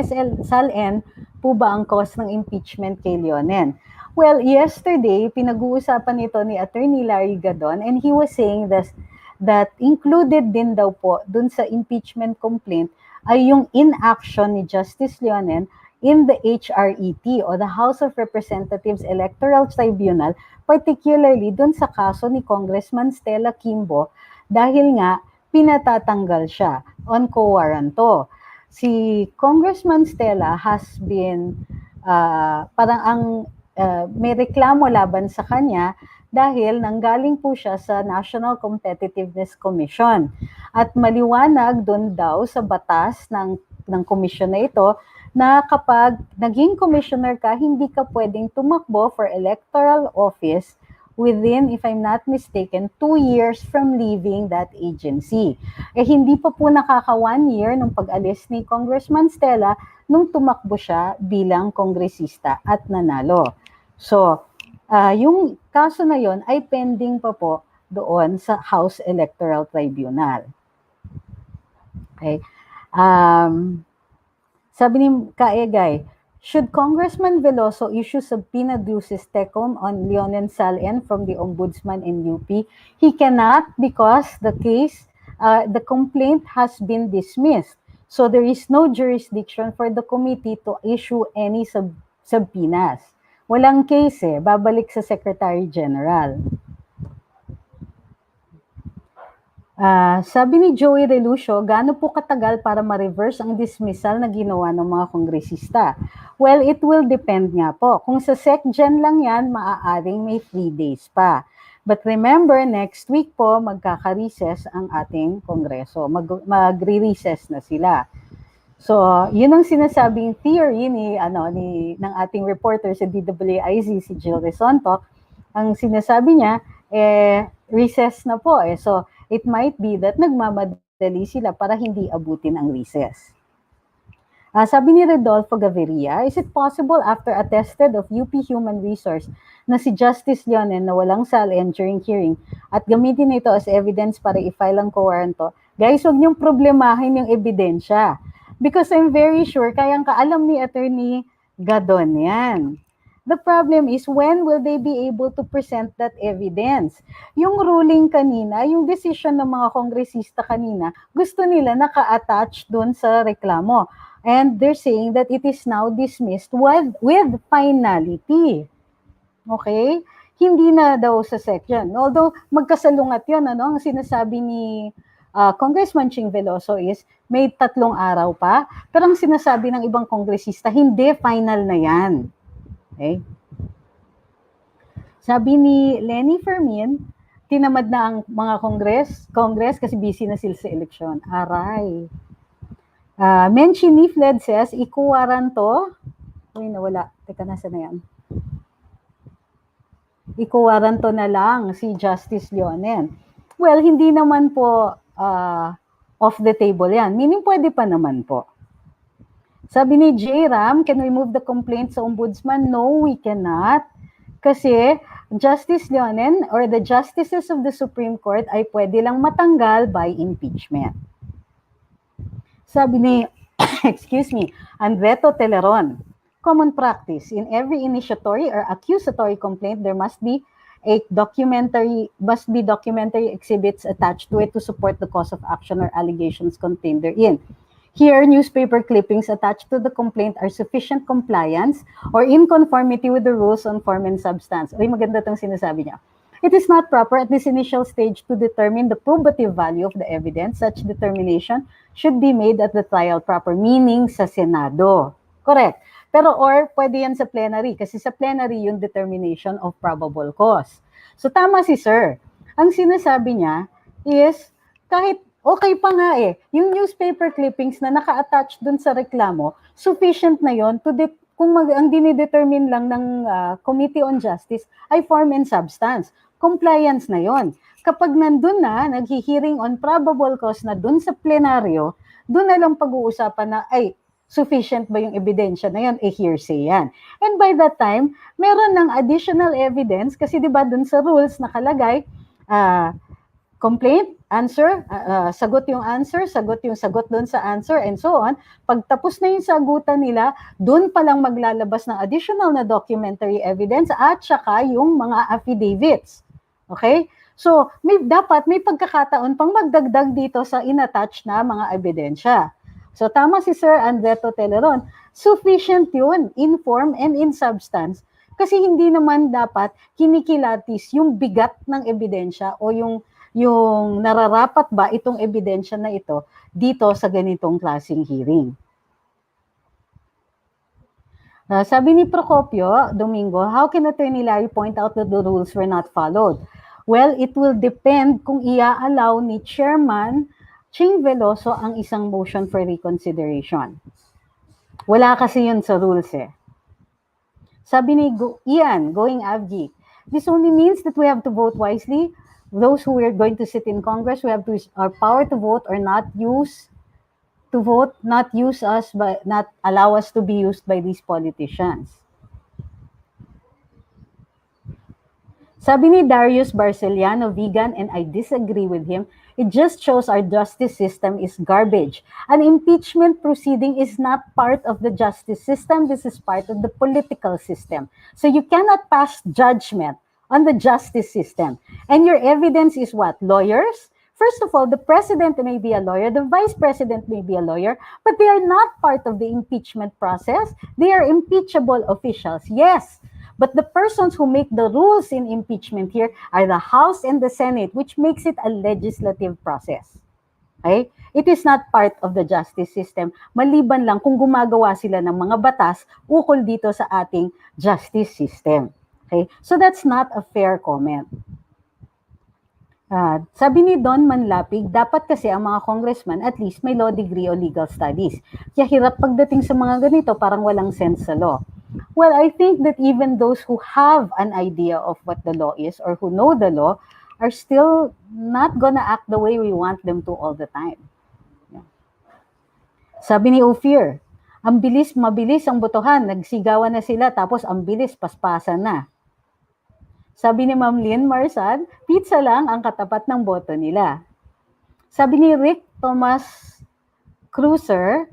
SALN po ba ang cause ng impeachment kay Leonen? Well, yesterday, pinag-uusapan ito ni Attorney Larry Gadon and he was saying that included din daw po dun sa impeachment complaint ay yung inaction ni Justice Leonen in the HRET o the House of Representatives Electoral Tribunal, particularly dun sa kaso ni Congressman Stella Kimbo dahil nga pinatatanggal siya on quo warranto. Si Congressman Stella has been may reklamo laban sa kanya dahil nanggaling po siya sa National Competitiveness Commission. At maliwanag doon daw sa batas ng commission na ito na kapag naging commissioner ka, hindi ka pwedeng tumakbo for electoral office within, if I'm not mistaken, 2 years from leaving that agency. Hindi pa po nakaka 1 year nung pag-alis ni Congressman Stella nung tumakbo siya bilang kongresista at nanalo. So, yung kaso na yon ay pending pa po doon sa House Electoral Tribunal. Okay. Sabi ni Kaegay, should Congressman Veloso issue subpoena duces tecum on Leonen Salin from the Ombudsman in UP? He cannot because the case, the complaint has been dismissed. So there is no jurisdiction for the committee to issue any subpoenas. Walang case babalik sa Secretary General. Sabi ni Joey Relucio, gaano po katagal para ma-reverse ang dismissal na ginawa ng mga kongresista? Well, it will depend nga po. Kung sa SecGen lang yan, maaaring may 3 days pa. But remember, next week po, magkaka-recess ang ating kongreso. Magre-recess na sila. So, yun ang sinasabing theory ng ating reporter sa DWIZ, si Jill Resontok. Ang sinasabi niya, recess na po. So, it might be that nagmamadali sila para hindi abutin ang recess. Sabi ni Rodolfo Gaviria, is it possible after attested of UP Human Resource na si Justice Leonen na walang salin during hearing at gamitin ito as evidence para i-file ang co-warranto? Guys, huwag niyong problemahin yung ebidensya. Because I'm very sure, kayang kaalam ni Attorney Gadon yan. The problem is, when will they be able to present that evidence? Yung ruling kanina, yung decision ng mga kongresista kanina, gusto nila naka-attach dun sa reklamo. And they're saying that it is now dismissed with finality. Okay? Hindi na daw sa section. Although, magkasalungat yun, ang sinasabi ni Congressman Ching Veloso is, may 3 araw pa. Pero ang sinasabi ng ibang kongresista, hindi, final na yan. Okay. Sabi ni Lenny Fermin, tinamad na ang mga Congress kasi busy na sila sa eleksyon. Aray. Menchi Nifled says, ikuwaranto. Uy, nawala. Teka, nasa na yan? Ikuwaranto na lang si Justice Leonen. Well, hindi naman po off the table yan. Meaning pwede pa naman po. Sabi ni J. Ram, can we move the complaint sa ombudsman? No, we cannot. Kasi Justice Leonen or the justices of the Supreme Court ay pwede lang matanggal by impeachment. Sabi ni, excuse me, Andreto Teleron, common practice, in every initiatory or accusatory complaint, there must be documentary exhibits attached to it to support the cause of action or allegations contained therein. Here, newspaper clippings attached to the complaint are sufficient compliance or in conformity with the rules on form and substance. Ay, maganda itong sinasabi niya. It is not proper at this initial stage to determine the probative value of the evidence. Such determination should be made at the trial proper, meaning sa Senado. Correct. Pero or pwede yan sa plenary kasi sa plenary yung determination of probable cause. So tama si sir. Ang sinasabi niya is kahit okay pa nga yung newspaper clippings na naka-attach dun sa reklamo, sufficient na yon to kung ang dinidetermine lang ng Committee on Justice ay form and substance. Compliance na yon. Kapag nandun na, naghi-hearing on probable cause na dun sa plenaryo, dun na lang pag-uusapan na, ay, sufficient ba yung ebidensya na yan? Hearsay yan. And by that time, meron ng additional evidence kasi di ba dun sa rules nakalagay, complaint, answer, sagot yung answer, sagot yung sagot doon sa answer, and so on. Pag tapos na yung sagutan nila, doon pa lang maglalabas ng additional na documentary evidence at saka yung mga affidavits. Okay? So, dapat may pagkakataon pang magdagdag dito sa inattach na mga ebidensya. So, tama si Sir Andreto Teleron. Sufficient yun in form and in substance kasi hindi naman dapat kinikilatis yung bigat ng ebidensya o yung nararapat ba itong ebidensya na ito dito sa ganitong klaseng hearing. Sabi ni Procopio Domingo, how can Attorney Larry point out that the rules were not followed? Well, it will depend kung ia-allow ni Chairman Ching Veloso ang isang motion for reconsideration. Wala kasi yun sa rules Sabi ni Ian, Going Avgi, this only means that we have to vote wisely. Those who are going to sit in Congress, we have to use our power to vote or not use to vote, not use us, but not allow us to be used by these politicians. Sabi ni Darius Barceliano, vegan, and I disagree with him, it just shows our justice system is garbage. An impeachment proceeding is not part of the justice system. This is part of the political system. So you cannot pass judgment on the justice system. And your evidence is what? Lawyers? First of all, the president may be a lawyer, the vice president may be a lawyer, but they are not part of the impeachment process. They are impeachable officials, yes. But the persons who make the rules in impeachment here are the House and the Senate, which makes it a legislative process. Okay? It is not part of the justice system. Maliban lang kung gumagawa sila ng mga batas ukol dito sa ating justice system. Okay? So that's not a fair comment. Sabi ni Don Manlapig, dapat kasi ang mga congressman at least may law degree o legal studies. Kaya hirap pagdating sa mga ganito, parang walang sense sa law. Well, I think that even those who have an idea of what the law is or who know the law are still not gonna act the way we want them to all the time. Yeah. Sabi ni Ophir, mabilis ang botohan, nagsigawan na sila tapos ang bilis, paspasan na. Sabi ni Ma'am Lynn Marsan, pizza lang ang katapat ng boto nila. Sabi ni Rick Thomas Cruiser,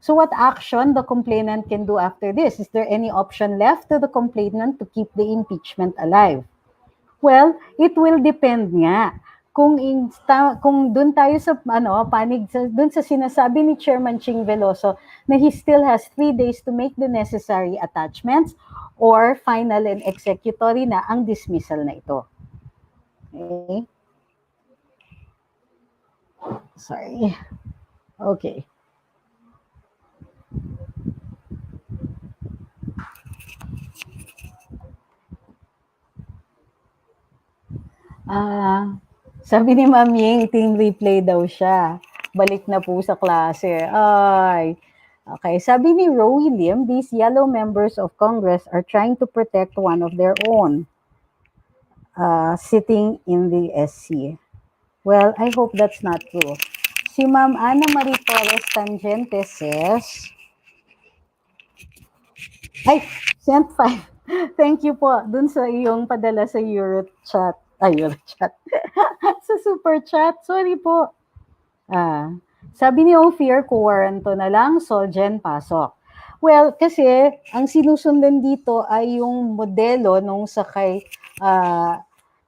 so what action the complainant can do after this? Is there any option left to the complainant to keep the impeachment alive? Well, it will depend nga. Kung doon tayo sa doon sa sinasabi ni Chairman Ching Veloso na he still has 3 days to make the necessary attachments or final and executory na ang dismissal na ito. Okay. Sorry. Okay. Sabi ni Ma'am Ying, team replay daw siya. Balik na po sa klase. Ay. Okay, sabi ni Roe William, these yellow members of Congress are trying to protect one of their own sitting in the SC. Well, I hope that's not true. Si Ma'am Ana Marie Torres Tangente says, ay, sent 5. Thank you po dun sa iyong padala sa Eurochat. Ay, Eurochat. Sa super chat. Sorry po. Sabi ni Ophir, Cuaranto na lang, Solgen, pasok. Well, kasi ang sinusundan dito ay yung modelo nung sa kay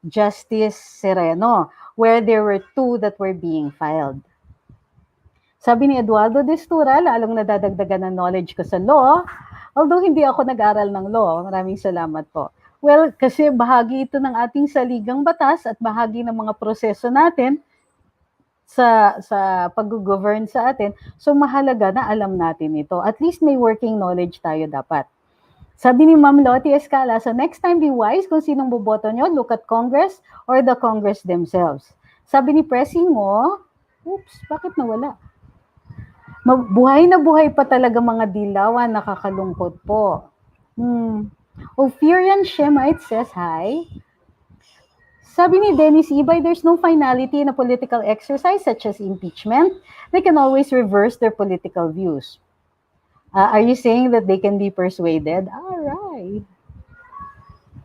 Justice Sereno, where there were 2 that were being filed. Sabi ni Eduardo Destura, lalong nadadagdagan ng knowledge ko sa law, although hindi ako nag-aral ng law. Maraming salamat po. Well, kasi bahagi ito ng ating saligang batas at bahagi ng mga proseso natin sa pag-govern sa atin. So mahalaga na alam natin ito. At least may working knowledge tayo dapat. Sabi ni Ma'am Lottie Escala, so next time be wise kung sinong boboto nyo, look at Congress or the Congress themselves. Sabi ni Pressy mo, oops, bakit nawala? Buhay na buhay pa talaga mga dilawan, nakakalungkot po. Ophirian Shemite says, hi. Sabi ni Dennis Ibay, there's no finality in a political exercise such as impeachment. They can always reverse their political views. Are you saying that they can be persuaded? All right.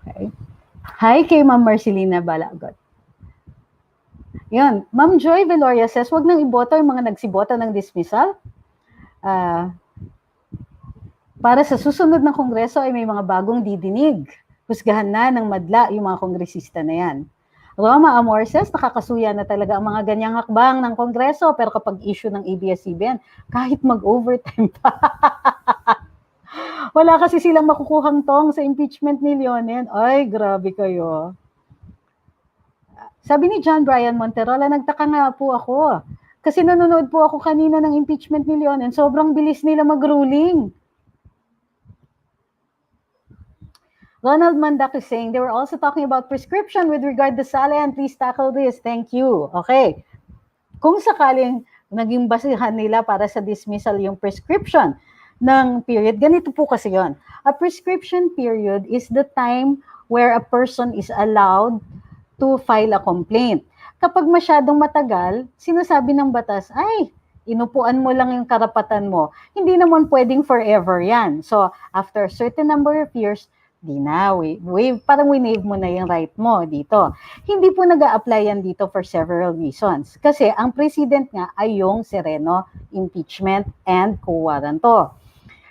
Okay. Hi kay Ma'am Marcelina Balagot. Yun. Ma'am Joy Veloria says, wag nang iboto yung mga nagsibota ng dismissal. Para sa susunod ng Kongreso ay may mga bagong didinig. Husgahan na ng madla yung mga kongresista na yan. Roma Amor says, nakakasuya na talaga ang mga ganyang hakbang ng Kongreso, pero kapag issue ng ABS-CBN, kahit mag-overtime pa. Wala kasi silang makukuhang tong sa impeachment ni Leonen. Ay, grabe kayo. Sabi ni John Brian Monterola, nagtaka nga po ako. Kasi nanonood po ako kanina ng impeachment ni Leonen, sobrang bilis nila mag-ruling. Ronald Mandak is saying, they were also talking about prescription with regard to Salian. Please tackle this. Thank you. Okay. Kung sakaling naging basihan nila para sa dismissal yung prescription ng period, ganito po kasi yon. A prescription period is the time where a person is allowed to file a complaint. Kapag masyadong matagal, sinasabi ng batas, ay, inupuan mo lang yung karapatan mo. Hindi naman pwedeng forever yan. So, after a certain number of years, di na, parang winave mo na yung right mo dito. Hindi po nag-a-apply yan dito for several reasons. Kasi ang president nga ay yung Sereno impeachment and co-warranto.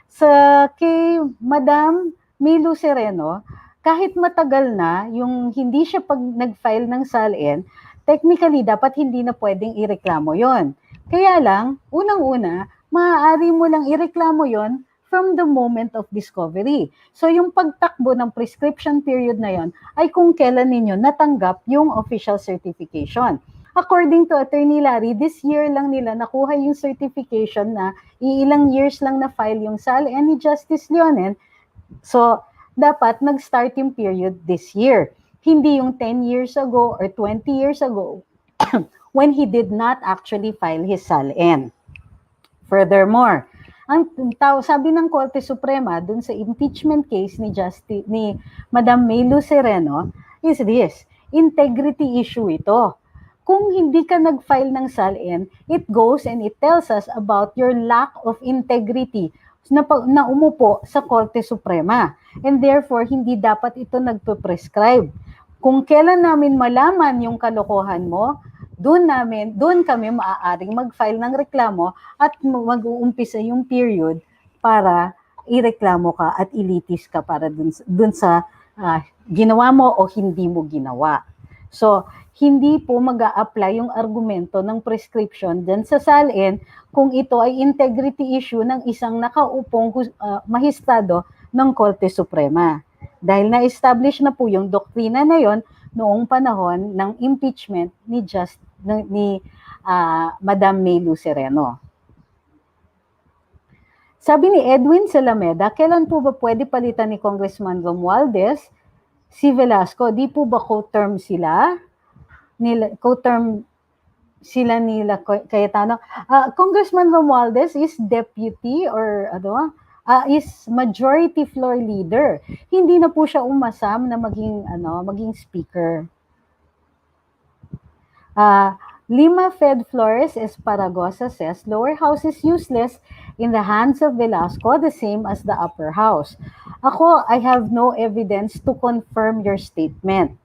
Sa kay Madam Milu Sereno, kahit matagal na, yung hindi siya pag nag-file ng SALN, technically dapat hindi na pwedeng ireklamo yon. Kaya lang, unang-una, maaari mo lang ireklamo yon from the moment of discovery. So yung pagtakbo ng prescription period na yon ay kung kailan ninyo natanggap yung official certification. According to Attorney Larry, this year lang nila nakuha yung certification na ilang years lang na file yung SALN ni Justice Leonen. So dapat nag-start yung period this year. Hindi yung 10 years ago or 20 years ago when he did not actually file his SALN. Furthermore, ang sabi ng Korte Suprema dun sa impeachment case ni Madam Milu Sereno is this, integrity issue ito. Kung hindi ka nag-file ng SALN, it goes and it tells us about your lack of integrity na umupo sa Korte Suprema. And therefore, hindi dapat ito nagpe-prescribe. Kung kailan namin malaman yung kalokohan mo, doon kami maaaring mag-file ng reklamo at mag-uumpisa yung period para ireklamo ka at ilitis ka para dun sa ginawa mo o hindi mo ginawa. So, hindi po mag-a-apply yung argumento ng prescription dyan sa SALN kung ito ay integrity issue ng isang nakaupong mahistrado ng Korte Suprema. Dahil na-establish na po yung doktrina na yon noong panahon ng impeachment ni Madam Milu Sereno. Sabi ni Edwin Salameda, kailan po ba pwede palitan ni Congressman Romualdez si Velasco? Di po ba co-term sila? Co-term sila nila Cayetano? Congressman Romualdez is deputy or is majority floor leader. Hindi na po siya umasam na maging speaker. Lima Fed Flores Esparagosa says lower house is useless in the hands of Velasco, the same as the upper house. Ako, I have no evidence to confirm your statement.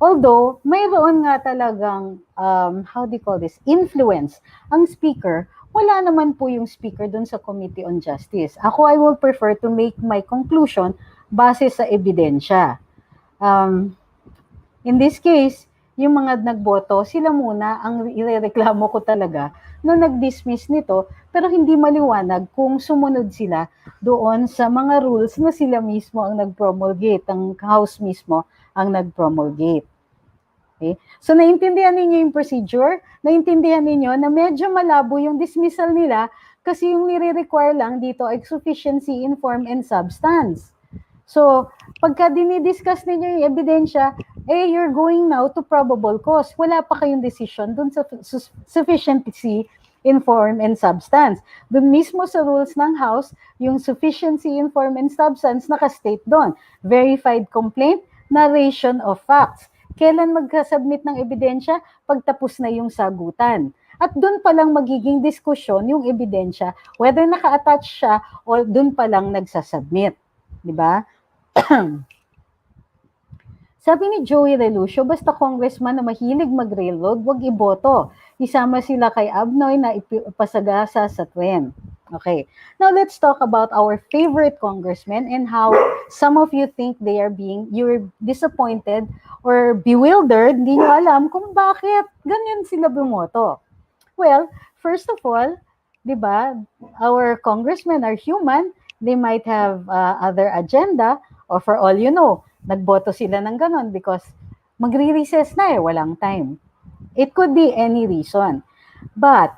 Although, mayroon nga talagang, how do you call this, influence ang speaker. Wala naman po yung speaker dun sa Committee on Justice. Ako, I will prefer to make my conclusion base sa ebidensya. In this case, yung mga nagboto, sila muna ang irereklamo ko talaga na nag-dismiss nito, pero hindi maliwanag kung sumunod sila doon sa mga rules na sila mismo ang nag-promulgate, ang House mismo ang nag-promulgate. Okay? So, naintindihan ninyo yung procedure, naintindihan ninyo na medyo malabo yung dismissal nila kasi yung nire-require lang dito ay sufficiency in form and substance. So, pagka dinidiscuss ninyo yung ebidensya, you're going now to probable cause. Wala pa kayong decision dun sa sufficiency in form and substance. Dun mismo sa rules ng House, yung sufficiency in form and substance nakastate doon. Verified complaint, narration of facts. Kailan magkasubmit ng ebidensya? Pagtapos na yung sagutan. At doon pa lang magiging diskusyon yung ebidensya, whether naka-attach siya o doon pa lang nagsasubmit. Diba? Sabi ni Joey Relucio, basta congressman na mahilig mag-railroad, wag iboto. Isama sila kay Abnoy na ipasagasa sa tren. Okay. Now let's talk about our favorite congressmen and how some of you think you're disappointed or bewildered, hindi nyo alam kung bakit ganyan sila bumoto. Well, first of all, di ba, our congressmen are human. They might have other agenda, or for all you know, nagboto sila ng ganon because magre-recess na walang time. It could be any reason. But,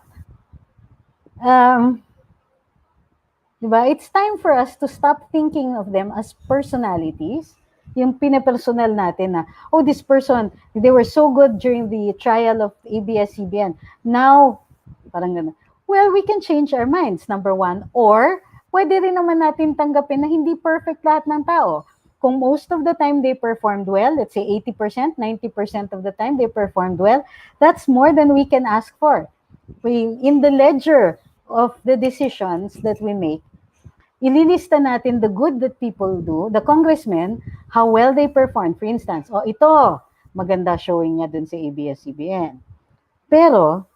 diba, it's time for us to stop thinking of them as personalities. Yung pinapersonal natin na, oh, this person, they were so good during the trial of ABS-CBN. Now, parang gano'n. Well, we can change our minds, number one. Or, pwede rin naman natin tanggapin na hindi perfect lahat ng tao. Kung most of the time they performed well, let's say 80%, 90% of the time they performed well, that's more than we can ask for. In the ledger of the decisions that we make, ililista natin the good that people do, the congressmen, how well they perform. For instance, ito, maganda showing niya dun sa ABS-CBN. Pero,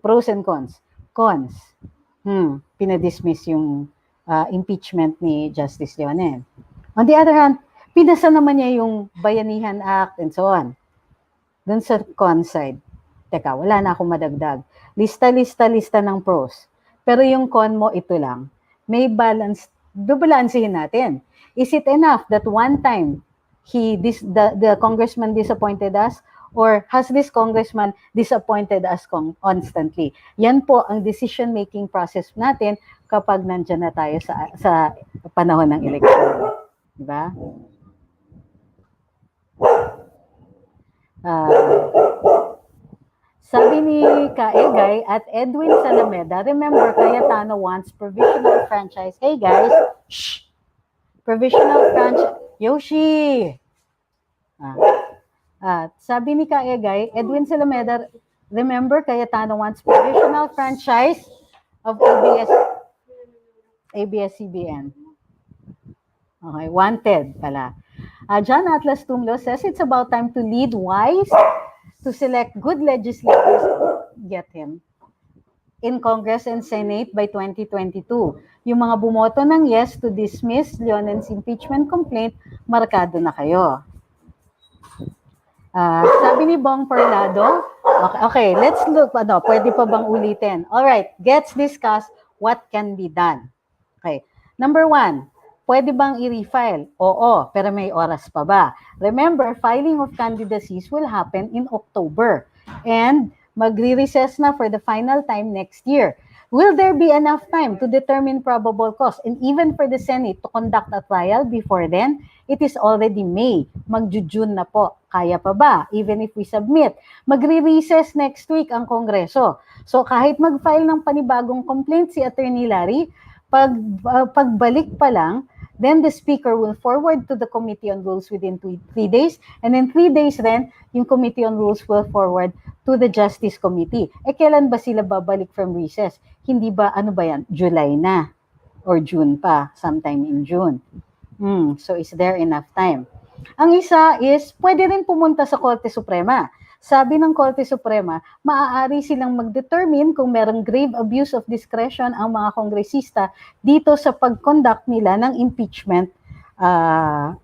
pros and cons. Cons, pinadismiss yung impeachment ni Justice Leonen. On the other hand, pinasa naman niya yung Bayanihan Act and so on. Dun sa con side. Teka, wala na akong madagdag. Lista ng pros. Pero yung con mo, ito lang. May balance, babalansihin natin. Is it enough that one time the congressman disappointed us, or has this congressman disappointed us constantly? Yan po ang decision-making process natin kapag nandyan na tayo sa panahon ng eleksyon. Diba? Sabi ni Kaegay at Edwin Salameda, remember, Cayetano wants provisional franchise. Hey guys, shh! Provisional franchise. Yoshi! Sabi ni Kaegay, Edwin Salameda, remember, Cayetano wants provisional franchise of ABS-CBN. Okay, wanted pala. John Atlas Tumlo says it's about time to lead wise, to select good legislators, get him, in Congress and Senate by 2022. Yung mga bumoto ng yes to dismiss Leonen's impeachment complaint, markado na kayo. Sabi ni Bong Parlado, okay, let's look, pwede pa bang ulitin? Alright, let's discuss what can be done. Okay, number one, pwede bang i-refile? Oo, pero may oras pa ba? Remember, filing of candidacies will happen in October. And magre-recess na for the final time next year. Will there be enough time to determine probable cause? And even for the Senate to conduct a trial before then, it is already May. Mag-June na po. Kaya pa ba? Even if we submit. Magre-recess next week ang Kongreso. So kahit mag-file ng panibagong complaint si Attorney Larry, pagbalik pa lang, Then the speaker will forward to the Committee on Rules within 3 days. And then 3 days then, yung Committee on Rules will forward to the Justice Committee. Kailan ba sila babalik from recess? Hindi ba, ano ba yan? July na. Or June pa. Sometime in June. So is there enough time? Ang isa is, pwede rin pumunta sa Korte Suprema. Sabi ng Korte Suprema, maaari silang mag-determine kung merong grave abuse of discretion ang mga kongresista dito sa pag-conduct nila ng impeachment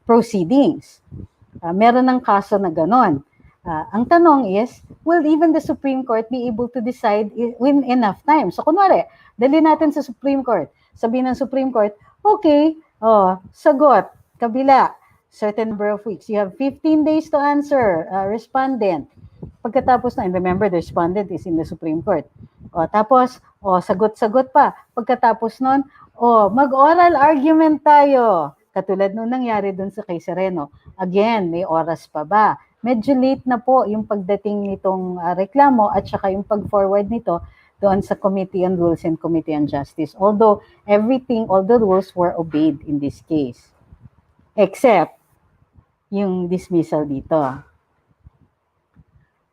proceedings. Meron ng kaso na ganon. Ang tanong is, will even the Supreme Court be able to decide in enough time? So kunwari, dali natin sa Supreme Court. Sabihin ng Supreme Court, okay, sagot, kabila, certain number of weeks. You have 15 days to answer, respondent. Pagkatapos na, and remember, the respondent is in the Supreme Court. Tapos, sagot-sagot pa. Pagkatapos nun, mag-oral argument tayo. Katulad nung nangyari dun sa kay Sereno. Again, may oras pa ba? Medyo late na po yung pagdating nitong reklamo at saka yung pag-forward nito doon sa Committee on Rules and Committee on Justice. Although, all the rules were obeyed in this case. Except, yung dismissal dito.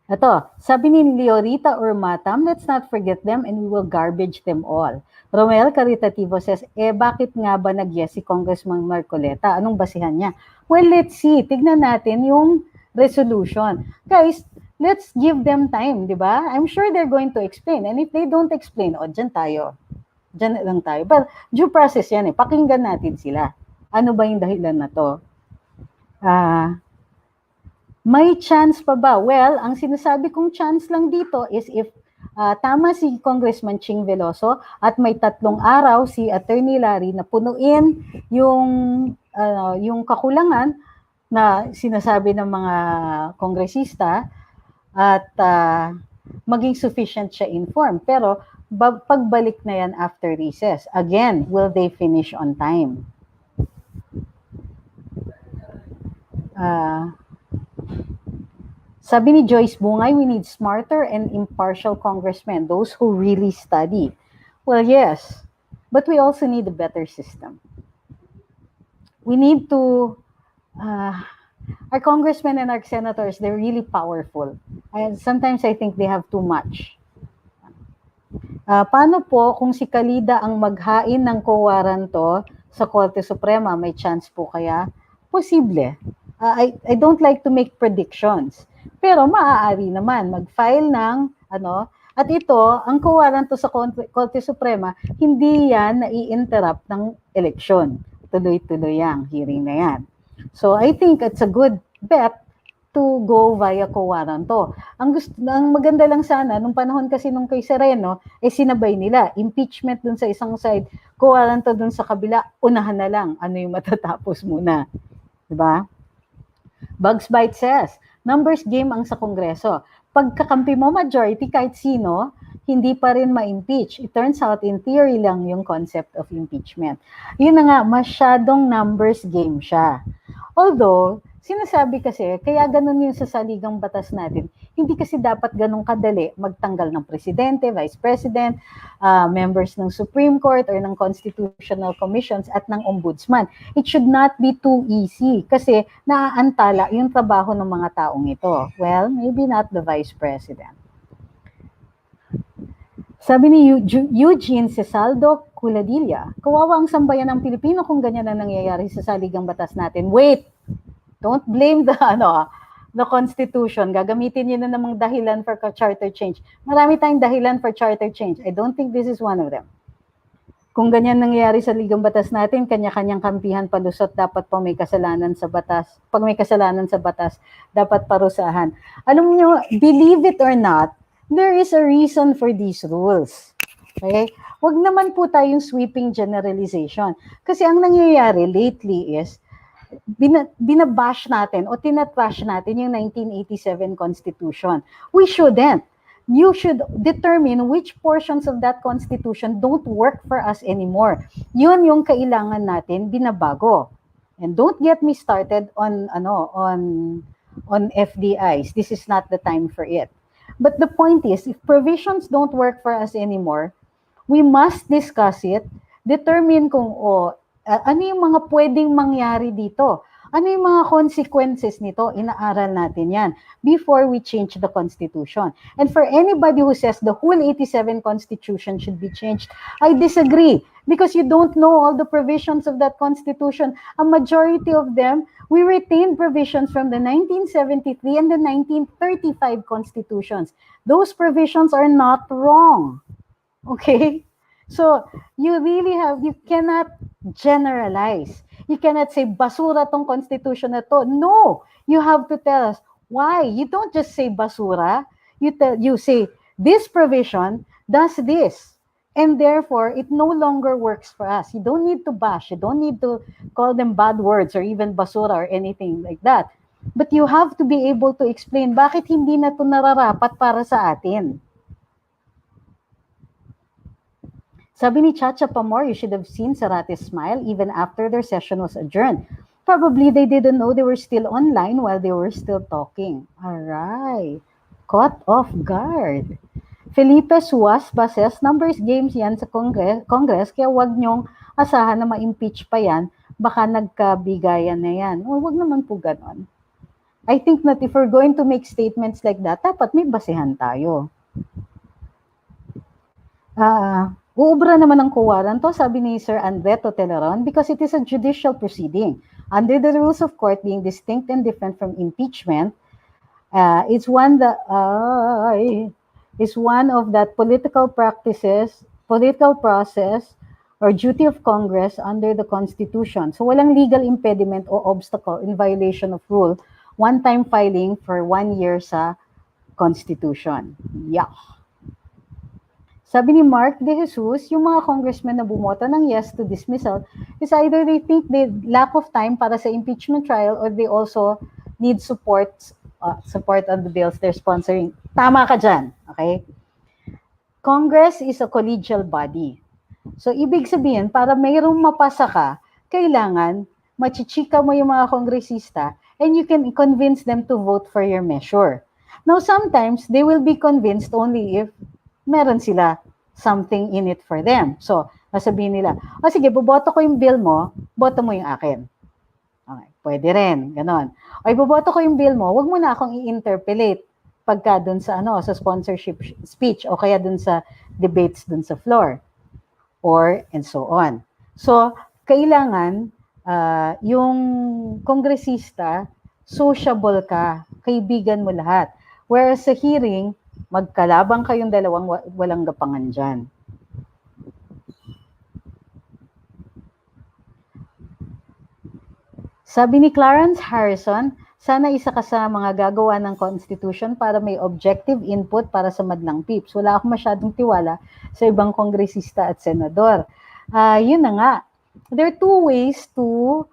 Ito, sabi ni Leorita Urmatam, let's not forget them and we will garbage them all. Romel Caritativo says, bakit nga ba nag-yes si Congressman Marcoleta? Anong basihan niya? Well, let's see. Tignan natin yung resolution. Guys, let's give them time, di ba? I'm sure they're going to explain. And if they don't explain, dyan tayo. Dyan lang tayo. But due process yan Pakinggan natin sila. Ano ba yung dahilan na to? May chance pa ba? Well, ang sinasabi kong chance lang dito is if tama si Congressman Ching Veloso at may 3 araw si Attorney Larry na punuin yung kakulangan na sinasabi ng mga kongresista at maging sufficient siya inform. Pero pagbalik na yan after recess, again, will they finish on time? Sabi ni Joyce Bungay, we need smarter and impartial congressmen, those who really study. Well, yes, but we also need a better system. We need to, our congressmen and our senators, they're really powerful. And sometimes I think they have too much. Paano po kung si Kalida ang maghain ng kowaranto sa Korte Suprema? May chance po kaya? Posible. I don't like to make predictions. Pero maaari naman mag-file ng at ito, ang kowaranto sa Korte Suprema, hindi yan nai-interrupt ng eleksyon. Tuloy-tuloy ang hearing na yan. So I think it's a good bet to go via kowaranto. Ang maganda lang sana, nung panahon kasi nung kay Sereno, sinabay nila, impeachment dun sa isang side, kowaranto dun sa kabila, unahan na lang, ano yung matatapos muna. Diba? Bugs Bite says, numbers game ang sa Kongreso. Pagkakampi mo majority kahit sino, hindi pa rin ma-impeach. It turns out, in theory lang yung concept of impeachment. Yun na nga, masyadong numbers game siya. Although, sinasabi kasi, kaya ganun yung sa saligang batas natin, hindi kasi dapat ganun kadali magtanggal ng presidente, vice president, members ng Supreme Court or ng constitutional commissions at ng ombudsman. It should not be too easy kasi naaantala yung trabaho ng mga taong ito. Well, maybe not the vice president. Sabi ni Eugene Cesaldo Culadilla, kawawa ang sambayan ng Pilipino kung ganyan na nangyayari sa saligang batas natin. Wait! Don't blame the Constitution. Gagamitin niyo na namang dahilan for charter change. Marami tayong dahilan for charter change. I don't think this is one of them. Kung ganyan nangyayari sa ligang batas natin, kanya-kanyang kampihan palusot, dapat pa may kasalanan sa batas. Pag may kasalanan sa batas, dapat parusahan. Alam niyo, believe it or not, there is a reason for these rules. Okay? Huwag naman po tayong sweeping generalization. Kasi ang nangyayari lately is, binabash natin o tinatrash natin yung 1987 Constitution. We shouldn't. You should determine which portions of that Constitution don't work for us anymore. Yun yung kailangan natin binabago. And don't get me started on FDIs. This is not the time for it. But the point is, if provisions don't work for us anymore, we must discuss it, determine kung ano yung mga pwedeng mangyari dito? Ano yung mga consequences nito? Inaaral natin yan before we change the Constitution. And for anybody who says the whole 87 Constitution should be changed, I disagree because you don't know all the provisions of that Constitution. A majority of them, we retained provisions from the 1973 and the 1935 Constitutions. Those provisions are not wrong. Okay? So, you cannot generalize. You cannot say, basura tong constitution na to. No! You have to tell us, why? You don't just say basura. You say, this provision does this. And therefore, it no longer works for us. You don't need to bash. You don't need to call them bad words or even basura or anything like that. But you have to be able to explain bakit hindi na to nararapat para sa atin. Sabi ni Chacha Pamor, you should have seen Sarate's smile even after their session was adjourned. Probably they didn't know they were still online while they were still talking. Alright. Caught off guard. Felipe Suas, bases, numbers games yan sa Congress, kaya wag nyong asahan na ma-impeach pa yan, baka nagkabigayan na yan. O, wag naman po ganon. I think that if we're going to make statements like that, dapat may basehan tayo. Uubra naman ang kuwaran to, sabi ni Sir Andreto Teleron, because it is a judicial proceeding. Under the rules of court being distinct and different from impeachment, it's one of that political process or duty of Congress under the Constitution. So walang legal impediment o obstacle in violation of rule, one-time filing for 1 year sa Constitution. Yeah. Sabi ni Mark De Jesus, yung mga congressmen na bumoto ng yes to dismissal is either they think they lack of time para sa impeachment trial or they also need support on the bills they're sponsoring. Tama ka dyan, okay? Congress is a collegial body. So, ibig sabihin, para mayroong mapasa ka, kailangan machichika mo yung mga kongresista and you can convince them to vote for your measure. Now, sometimes, they will be convinced only if meron sila something in it for them. So, nasabihin nila, sige, boboto ko yung bill mo, boto mo yung akin. Okay, pwede rin, ganon. O, boboto ko yung bill mo, wag mo na akong i-interpellate pagka dun sa, sa sponsorship speech o kaya dun sa debates dun sa floor. Or, and so on. So, kailangan, yung kongresista, sociable ka, kaibigan mo lahat. Whereas sa hearing, magkalabang kayong dalawang walang gapangan dyan. Sabi ni Clarence Harrison, sana isa ka sa mga gagawa ng Constitution para may objective input para sa madlang peeps. Wala akong masyadong tiwala sa ibang kongresista at senador. Yun na nga. There are two ways to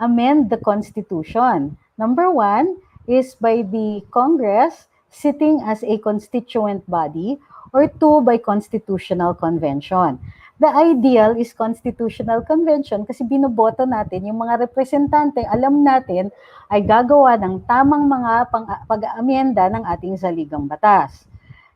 amend the Constitution. Number one is by the Congress sitting as a constituent body, or two, by constitutional convention. The ideal is constitutional convention kasi binoboto natin yung mga representante, alam natin ay gagawa ng tamang mga pag-aamyenda ng ating saligang batas.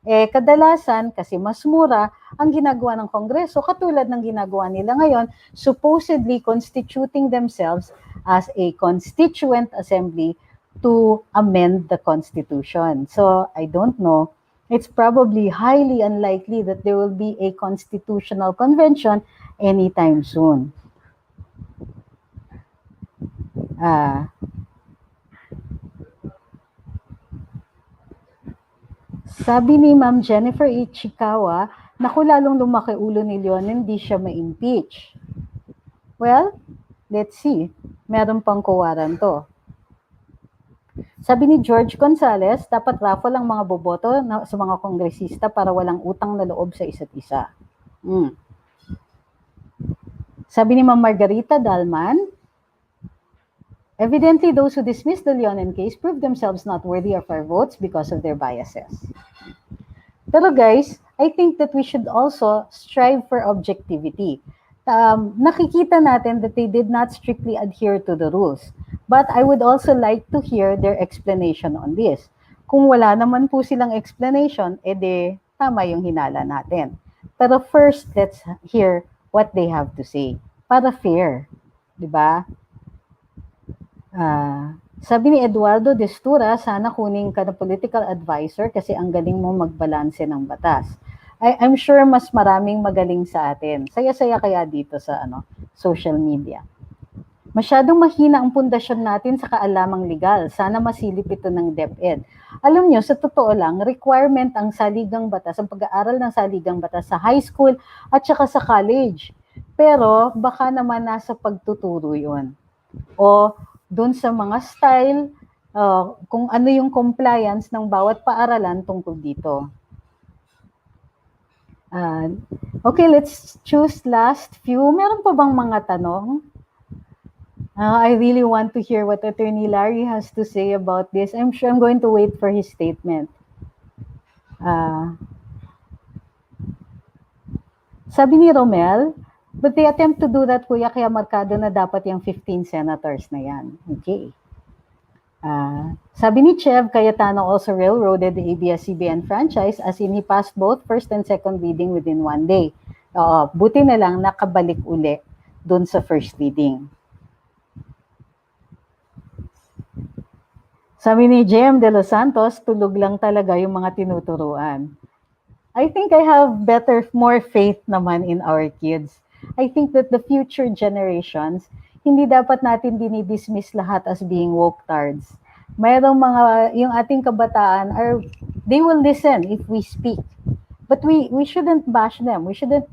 Kadalasan, kasi mas mura, ang ginagawa ng Kongreso, katulad ng ginagawa nila ngayon, supposedly constituting themselves as a constituent assembly to amend the Constitution. So, I don't know. It's probably highly unlikely that there will be a constitutional convention anytime soon. Sabi ni Ma'am Jennifer Ichikawa, naku, lalong lumaki ulo ni Leonen, hindi siya ma-impeach. Well, let's see. Meron pang kuwaran to. Sabi ni George Gonzalez, dapat raffle ang mga boboto sa mga kongresista para walang utang na loob sa isa't isa. Sabi ni Ma'am Margarita Dalman, evidently those who dismissed the Leonen case proved themselves not worthy of our votes because of their biases. Pero guys, I think that we should also strive for objectivity. Nakikita natin that they did not strictly adhere to the rules. But I would also like to hear their explanation on this. Kung wala naman po silang explanation, edi tama yung hinala natin. Pero first, let's hear what they have to say. para fair, di ba? Sabi ni Eduardo Destura, sana kunin ka na political advisor kasi ang galing mo magbalanse ng batas. I'm sure mas maraming magaling sa atin. Saya-saya kaya dito sa social media. Masyadong mahina ang pundasyon natin sa kaalamang legal. Sana masilip ito ng DepEd. Alam nyo, sa totoo lang, requirement ang saligang batas, ang pag-aaral ng saligang batas sa high school at saka sa college. Pero baka naman nasa pagtuturo yun. O dun sa mga style, kung ano yung compliance ng bawat paaralan tungkol dito. Okay, let's choose last few. Meron pa bang mga tanong? I really want to hear what Attorney Larry has to say about this. I'm sure I'm going to wait for his statement. Sabi ni Romel, but they attempt to do that, kuya, kaya markado na dapat yung 15 senators na yan. Okay. Sabi ni Chev, Cayetano also railroaded the ABS-CBN franchise as in he passed both first and second reading within 1 day. Buti na lang nakabalik uli dun sa first reading. Sabi ni JM De Los Santos, tulog lang talaga yung mga tinuturuan. I think I have more faith naman in our kids. I think that the future generations, hindi dapat natin dinidismiss lahat as being woke-tards. Mayroong yung ating kabataan, they will listen if we speak. But we shouldn't bash them. We shouldn't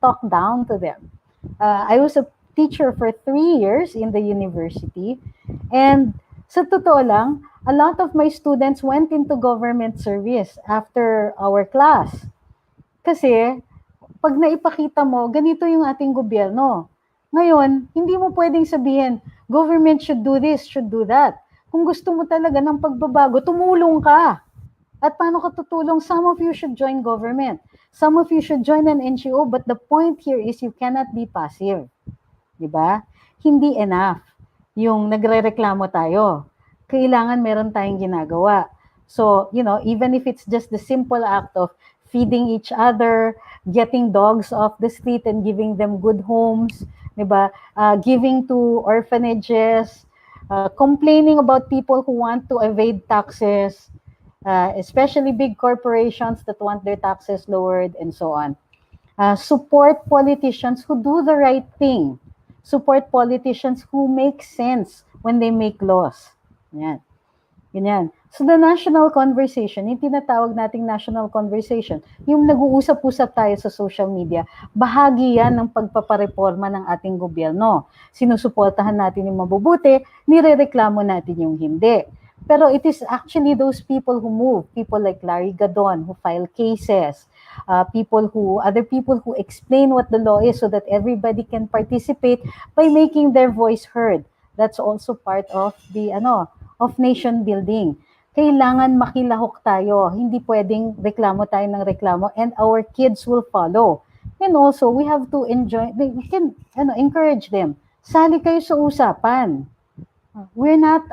talk down to them. I was a teacher for 3 years in the university. And sa totoo lang, a lot of my students went into government service after our class. Kasi, pag naipakita mo, ganito yung ating gobyerno. Ngayon, hindi mo pwedeng sabihin, government should do this, should do that. Kung gusto mo talaga ng pagbabago, tumulong ka. At paano ka tutulong? Some of you should join government. Some of you should join an NGO, but the point here is you cannot be passive. Diba? Hindi enough yung nagre-reklamo tayo. Kailangan meron tayong ginagawa. So, even if it's just the simple act of feeding each other, getting dogs off the street and giving them good homes, diba? Giving to orphanages, complaining about people who want to evade taxes, especially big corporations that want their taxes lowered and so on. Support politicians who do the right thing. Support politicians who make sense when they make laws. Yan. Ganyan. So the national conversation, yung tinatawag nating national conversation, yung nag-uusap-usap tayo sa social media, bahagi yan ng pagpapareforma ng ating gobyerno. Sinusuportahan natin yung mabubuti, nirereklamo natin yung hindi. Pero it is actually those people who move, people like Larry Gadon who file cases, other people who explain what the law is so that everybody can participate by making their voice heard. That's also part of the of nation building. Kailangan makilahok tayo. Hindi pwedeng reklamo tayo ng reklamo and our kids will follow. And also, we have to we can encourage them. Sali kayo sa usapan. We're not,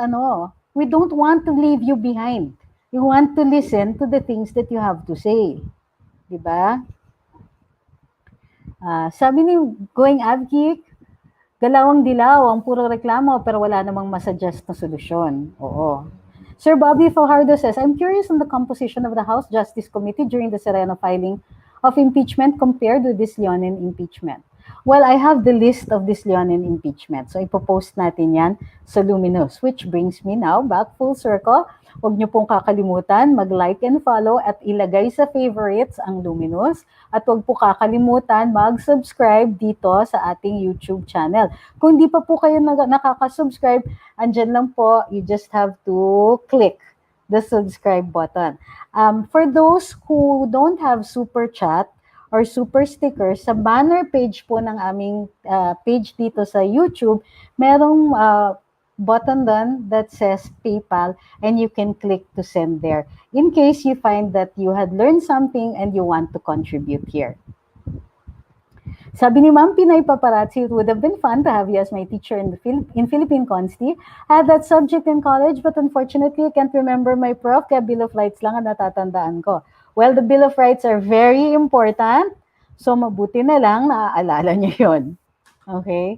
we don't want to leave you behind. We want to listen to the things that you have to say. Diba? Sabi ni Going Avgeek, galawang dilaw, ang puro reklamo pero wala namang masuggest na solusyon. Oo. Sir Bobby Fajardo says, I'm curious on the composition of the House Justice Committee during the Sereno filing of impeachment compared with this Leonen impeachment. Well, I have the list of this Leonen impeachment. So, ipopost natin yan sa Luminous, which brings me now back full circle. Huwag niyo pong kakalimutan, mag-like and follow at ilagay sa favorites ang Luminous. At huwag po kakalimutan, mag-subscribe dito sa ating YouTube channel. Kung di pa po kayo nakaka-subscribe, andyan lang po, you just have to click the subscribe button. For those who don't have super chat or super stickers, sa banner page po ng aming page dito sa YouTube, merong button doon that says PayPal and you can click to send there in case you find that you had learned something and you want to contribute here. Sabi ni Ma'am Pinay Paparazzi, it would have been fun to have you as my teacher in Philippine Consti. I had that subject in college but unfortunately I can't remember my prof kaya Bill of Rights lang ang natatandaan ko. Well, the Bill of Rights are very important so mabuti na lang naaalala niyo yun. Okay?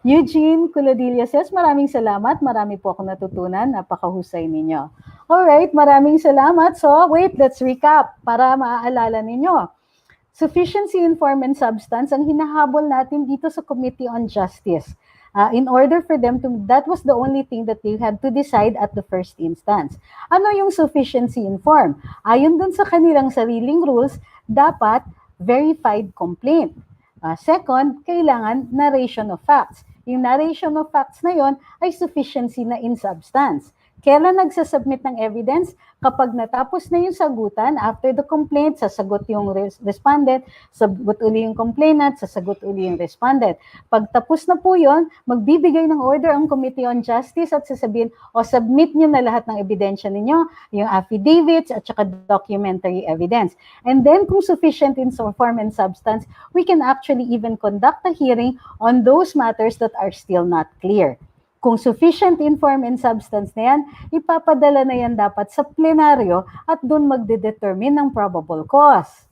Eugene Culadilla says, maraming salamat. Marami po akong natutunan. Napakahusay ninyo. Alright, maraming salamat. So, wait, let's recap para maaalala ninyo. Sufficiency in form and substance ang hinahabol natin dito sa Committee on Justice. In order for them to, that was the only thing that they had to decide at the first instance. Ano yung sufficiency in form? Ayon dun sa kanilang sariling rules, dapat verified complaint. Second, kailangan narration of facts. Yung narration of facts na yon ay sufficiency na in substance. Kailan nagsasubmit ng evidence? Kapag natapos na yung sagutan, after the complaint, sasagot yung respondent, sagot uli yung complainant, sasagot uli yung respondent. Pag tapos na po yun, magbibigay ng order ang Committee on Justice at sasabihin, submit nyo na lahat ng ebidensya ninyo, yung affidavits at saka documentary evidence. And then, kung sufficient in form and substance, we can actually even conduct a hearing on those matters that are still not clear. Kung sufficient in form and substance na yan, ipapadala na yan dapat sa plenaryo at doon magdedetermine ng probable cause.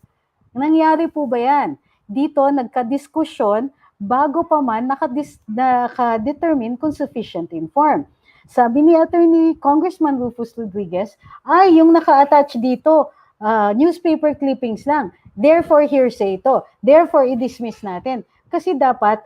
Nangyari po ba yan? Dito, nagka-diskusyon bago pa man naka-determine kung sufficient in form. Sabi ni Attorney Congressman Rufus Rodriguez, ay, yung naka-attach dito, newspaper clippings lang. Therefore, hearsay ito. Therefore, i-dismiss natin. Kasi dapat,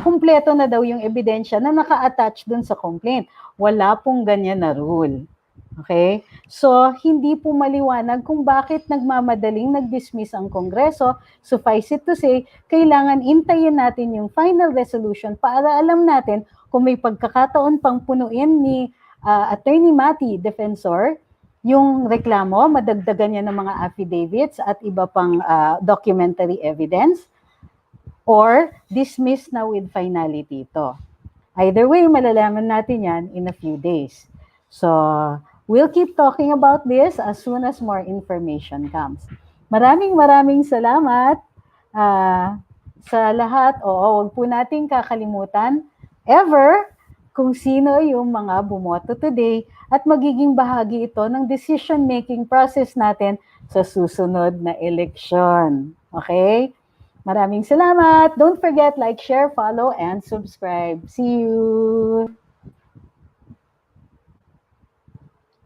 kumpleto na daw yung ebidensya na naka-attach dun sa complaint. Wala pong ganyan na rule. Okay? So, hindi po maliwanag kung bakit nagmamadaling nag-dismiss ang Kongreso. Suffice it to say, kailangan intayin natin yung final resolution para alam natin kung may pagkakataon pang punuin ni Attorney Mati, defensor, yung reklamo, madagdagan niya ng mga affidavits at iba pang documentary evidence, or dismiss na with finality ito. Either way, malalaman natin yan in a few days. So, we'll keep talking about this as soon as more information comes. Maraming salamat sa lahat. Huwag po nating kakalimutan ever kung sino yung mga bumoto today at magiging bahagi ito ng decision-making process natin sa susunod na eleksyon. Okay? Maraming salamat. Don't forget, like, share, follow, and subscribe. See you!